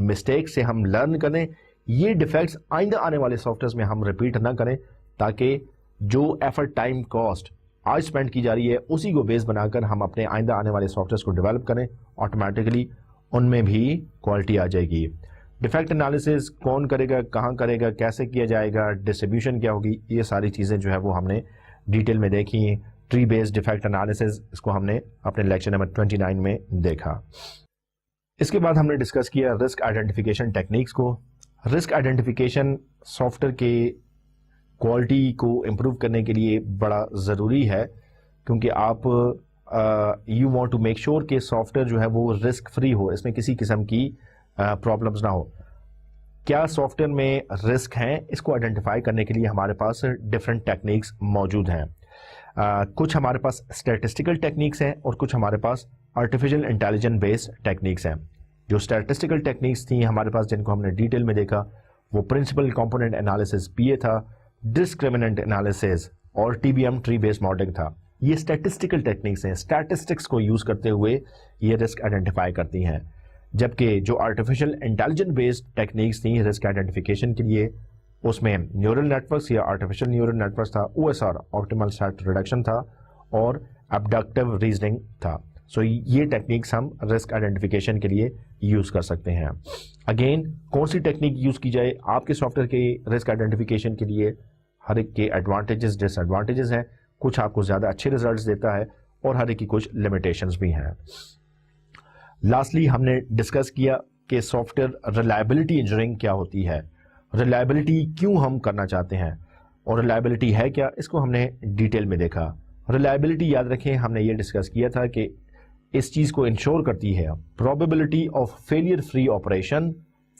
مسٹیک سے ہم لرن کریں, یہ ڈیفیکٹس آئندہ آنے والے سافٹ ویئرز میں ہم ریپیٹ نہ کریں, تاکہ جو ایفرٹ, ٹائم, کاسٹ آج اسپینڈ کی جا رہی ہے اسی کو بیس بنا کر ہم اپنے آئندہ آنے والے سافٹ ویئرز کو ڈیولپ کریں, آٹومیٹکلی ان میں بھی کوالٹی آ جائے گی. ڈیفیکٹ انالیسز کون کرے گا, کہاں کرے گا, کیسے کیا جائے گا, ڈسٹریبیوشن کیا ہوگی, یہ ساری چیزیں جو ہے وہ ہم نے ڈیٹیل میں دیکھی. ٹری بیسڈ ڈیفیکٹ انالیسز, اس کو ہم نے اپنے لیکچر نمبر 29 میں دیکھا. اس کے بعد ہم نے ڈسکس کیا رسک آئیڈینٹیفیکیشن ٹیکنیکس کو. رسک آئیڈینٹیفیکیشن سافٹ ویئر کے کوالٹی کو امپروو کرنے کے لیے بڑا ضروری ہے, کیونکہ آپ you want to make sure کہ سافٹ ویئر جو ہے وہ رسک فری ہو, اس میں کسی قسم کی پرابلمز نہ ہو. کیا سافٹ ویئر میں رسک ہیں, اس کو آئیڈینٹیفائی کرنے کے لیے ہمارے پاس ڈفرینٹ ٹیکنیکس موجود ہیں. کچھ ہمارے پاس اسٹیٹسٹیکل ٹیکنیکس ہیں اور کچھ ہمارے پاس آرٹیفیشیل انٹیلیجنس بیسڈ ٹیکنیکس ہیں. جو اسٹیٹسٹیکل ٹیکنیکس تھیں ہمارے پاس, جن کو ہم نے ڈیٹیل میں دیکھا, وہ principal component analysis P A تھا, ڈسکریمننٹ انالیسس اور T B M tree based modelling تھا. یہ اسٹیٹسٹیکل ٹیکنیکس ہیں, اسٹیٹسٹکس کو یوز کرتے ہوئے یہ رسک آئیڈینٹیفائی کرتی ہیں. جبکہ جو آرٹیفیشیل انٹیلیجنس بیسڈ ٹیکنیکس تھیں رسک آئیڈینٹیفیکیشن کے لیے, اس میں نیورل نیٹورکس یا آرٹیفیشیل نیورل نیٹورکس تھا, O S R optimal set reduction تھا, اور ابڈکٹیو ریزننگ تھا. سو یہ ٹیکنیکس ہم رسک آئیڈینٹیفیکیشن کے لیے یوز کر سکتے ہیں. اگین کون سی ٹیکنیک یوز کی جائے آپ کے سافٹ ویئر کے رسک آئیڈینٹیفیکیشن کے لیے, ہر ایک کے ایڈوانٹیجز ڈس ایڈوانٹیجز ہیں. کچھ آپ کو زیادہ اچھے ریزلٹس دیتا ہے اور ہر ایک کی کچھ لمیٹیشنز بھی ہیں. لاسٹلی ہم نے ڈسکس کیا کہ سافٹ ویئر ریلائبلٹی انجینئرنگ کیا ہوتی ہے, ریلائبلٹی کیوں ہم کرنا چاہتے ہیں, اور ریلائبلٹی ہے کیا, اس کو ہم نے ڈیٹیل میں دیکھا. ریلائبلٹی یاد رکھیں ہم نے یہ ڈسکس کیا تھا کہ اس چیز کو انشور کرتی ہے probability of failure free operation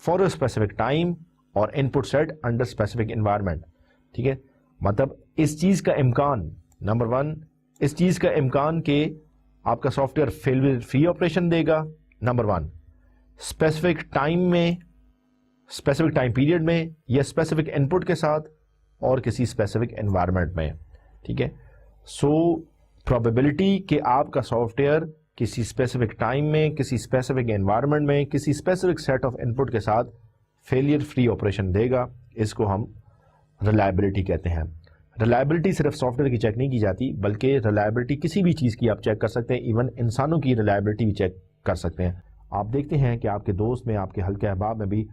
for a specific time اور ان پٹ سیٹ انڈر اسپیسیفک انوائرمنٹ. ٹھیک ہے, مطلب اس چیز کا امکان, نمبر ون اس چیز کا امکان کہ آپ کا software failure free operation دے گا, نمبر ون اسپیسیفک ٹائم میں, اسپیسیفک ٹائم پیریڈ میں, یا اسپیسیفک ان پٹ کے ساتھ, اور کسی اسپیسیفک انوائرمنٹ میں. ٹھیک ہے, سو پروبیبلٹی کہ آپ کا سافٹ ویئر کسی اسپیسیفک ٹائم میں, کسی اسپیسیفک انوائرمنٹ میں, کسی اسپیسیفک سیٹ آف ان پٹ کے ساتھ فیلئر فری آپریشن دے گا, اس کو ہم ریلائبلٹی کہتے ہیں. ریلائبلٹی صرف سافٹ ویئر کی چیک نہیں کی جاتی, بلکہ ریلائبلٹی کسی بھی چیز کی آپ چیک کر سکتے ہیں, ایون انسانوں کی ریلائبلٹی بھی چیک کر سکتے ہیں. آپ دیکھتے ہیں کہ آپ کے دوست میں, آپ کے حلقہ احباب میں بھی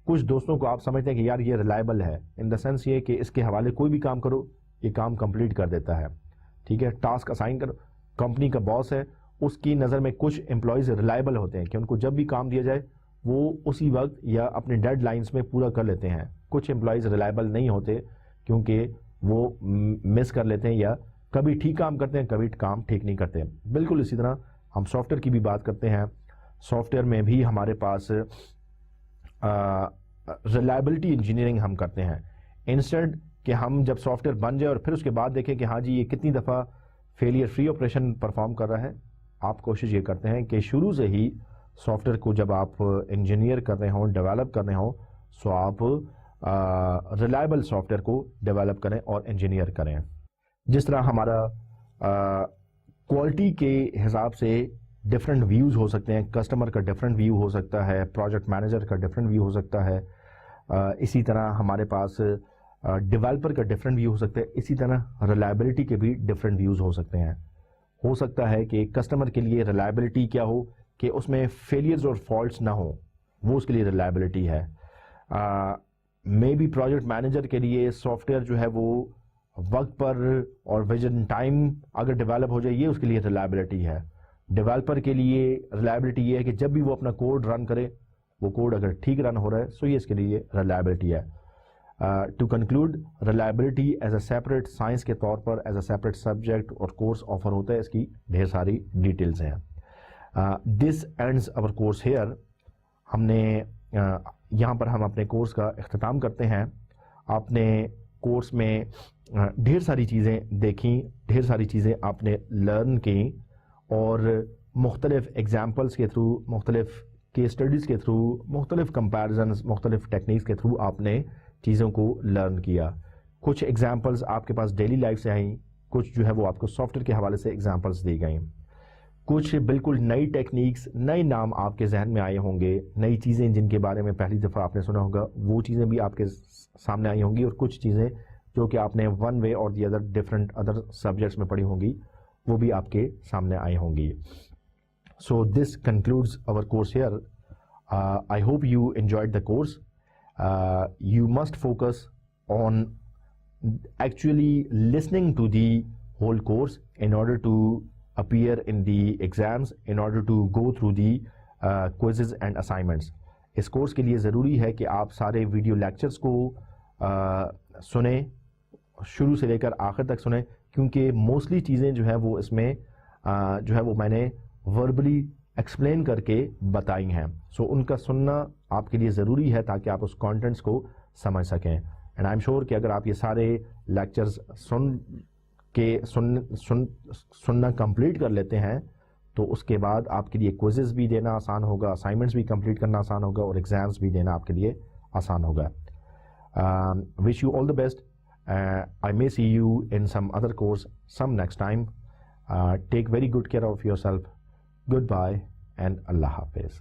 کچھ دوستوں کو آپ سمجھتے ہیں کہ یار یہ ریلائبل ہے, ان دا سینس یہ کہ اس کے حوالے کوئی بھی کام کرو یہ کام کمپلیٹ کر دیتا ہے. ٹھیک ہے, ٹاسک اسائن کرو, کمپنی کا باس ہے, اس کی نظر میں کچھ امپلائیز ریلائبل ہوتے ہیں کہ ان کو جب بھی کام دیا جائے وہ اسی وقت یا اپنے ڈیڈ لائنز میں پورا کر لیتے ہیں. کچھ امپلائیز ریلائبل نہیں ہوتے کیونکہ وہ مس کر لیتے ہیں, یا کبھی ٹھیک کام کرتے ہیں, کبھی کام ٹھیک نہیں کرتے. بالکل اسی طرح ہم سافٹ ویئر کی بھی بات کرتے ہیں. سافٹ ویئر میں بھی ہمارے پاس ریلائبلٹی انجینئرنگ ہم کرتے ہیں. انسٹنٹ کہ ہم جب سافٹ ویئر بن جائے اور پھر اس کے بعد دیکھیں کہ ہاں جی یہ کتنی دفعہ فیلئر فری آپریشن پرفارم کر رہا ہے, آپ کوشش یہ کرتے ہیں کہ شروع سے ہی سافٹ ویئر کو جب آپ انجینئر کر رہے ہوں, ڈیولپ کر رہے ہوں, سو آپ ریلائبل سافٹ ویئر کو ڈیولپ کریں اور انجینئر کریں. جس طرح ہمارا کوالٹی کے حساب سے ڈفرینٹ ویوز ہو سکتے ہیں, کسٹمر کا ڈفرینٹ ویو ہو سکتا ہے, پروجیکٹ مینیجر کا ڈفرینٹ ویو ہو سکتا ہے, اسی طرح ہمارے پاس ڈیولپر کا ڈفرینٹ ویو ہو سکتا ہے, اسی طرح ریلائبلٹی کے بھی ڈفرینٹ ویوز ہو سکتے ہیں. ہو سکتا ہے کہ کسٹمر کے لیے ریلائبلٹی کیا ہو کہ اس میں فیلیئرز اور فالٹس نہ ہوں, وہ اس کے لیے ریلائبلٹی ہے. مے بی پروجیکٹ مینیجر کے لیے سافٹ ویئر جو ہے وہ وقت پر اور وزن ٹائم اگر ڈیولپ ہو جائے, یہ اس کے لیے ریلائبلٹی ہے. ڈیولپر کے لیے ریلائبلٹی یہ ہے کہ جب بھی وہ اپنا کوڈ رن کرے, وہ کوڈ اگر ٹھیک رن ہو رہا ہے, سو یہ اس کے لیے ریلائبلٹی ہے. To conclude, reliability as a separate science کے طور پر ایز اے سیپریٹ سبجیکٹ اور کورس آفر ہوتا ہے, اس کی ڈھیر ساری ڈیٹیلز ہیں. This ends our course here. ہم نے یہاں پر ہم اپنے کورس کا اختتام کرتے ہیں. آپ نے کورس میں ڈھیر ساری چیزیں دیکھیں, ڈھیر ساری چیزیں آپ نے لرن کی, اور مختلف ایگزامپلس کے تھرو, مختلف کیس اسٹڈیز کے تھرو, مختلف کمپیریزنز, مختلف ٹیکنیکس کے تھرو آپ نے چیزوں کو لرن کیا. کچھ ایگزامپلس آپ کے پاس ڈیلی لائف سے آئیں, کچھ جو ہے وہ آپ کو سافٹ ویئر کے حوالے سے ایگزامپلس دی گئیں. کچھ بالکل نئی ٹیکنیکس, نئے نام آپ کے ذہن میں آئے ہوں گے, نئی چیزیں جن کے بارے میں پہلی دفعہ آپ نے سنا ہوگا وہ چیزیں بھی آپ کے سامنے آئی ہوں گی, اور کچھ چیزیں جو کہ آپ نے ون وے اور the other different other subjects میں پڑھی ہوں گی وہ بھی آپ کے سامنے آئی ہوں گی. So this concludes our course here. I hope you enjoyed the course. You must focus on actually listening to the whole course in order to appear in the exams, in order to go through the quizzes and assignments. اس course کے لیے ضروری ہے کہ آپ سارے video lectures کو سنیں, شروع سے لے کر آخر تک سنیں, کیونکہ موسٹلی چیزیں جو ہیں وہ اس میں جو ہے وہ میں نے وربلی ایکسپلین کر کے بتائی ہیں. سو ان کا سننا آپ کے لیے ضروری ہے تاکہ آپ اس کانٹینٹس کو سمجھ سکیں. اینڈ آئی ایم شیور کہ اگر آپ یہ سارے لیکچرز سننا کمپلیٹ کر لیتے ہیں تو اس کے بعد آپ کے لیے کوئزز بھی دینا آسان ہوگا, اسائنمنٹس بھی کمپلیٹ کرنا آسان ہوگا, اور ایگزامس بھی دینا آپ کے لیے آسان ہوگا. Wish you all the best. I may see you in some other course some next time. Take very good care of yourself. Goodbye and Allah Hafiz.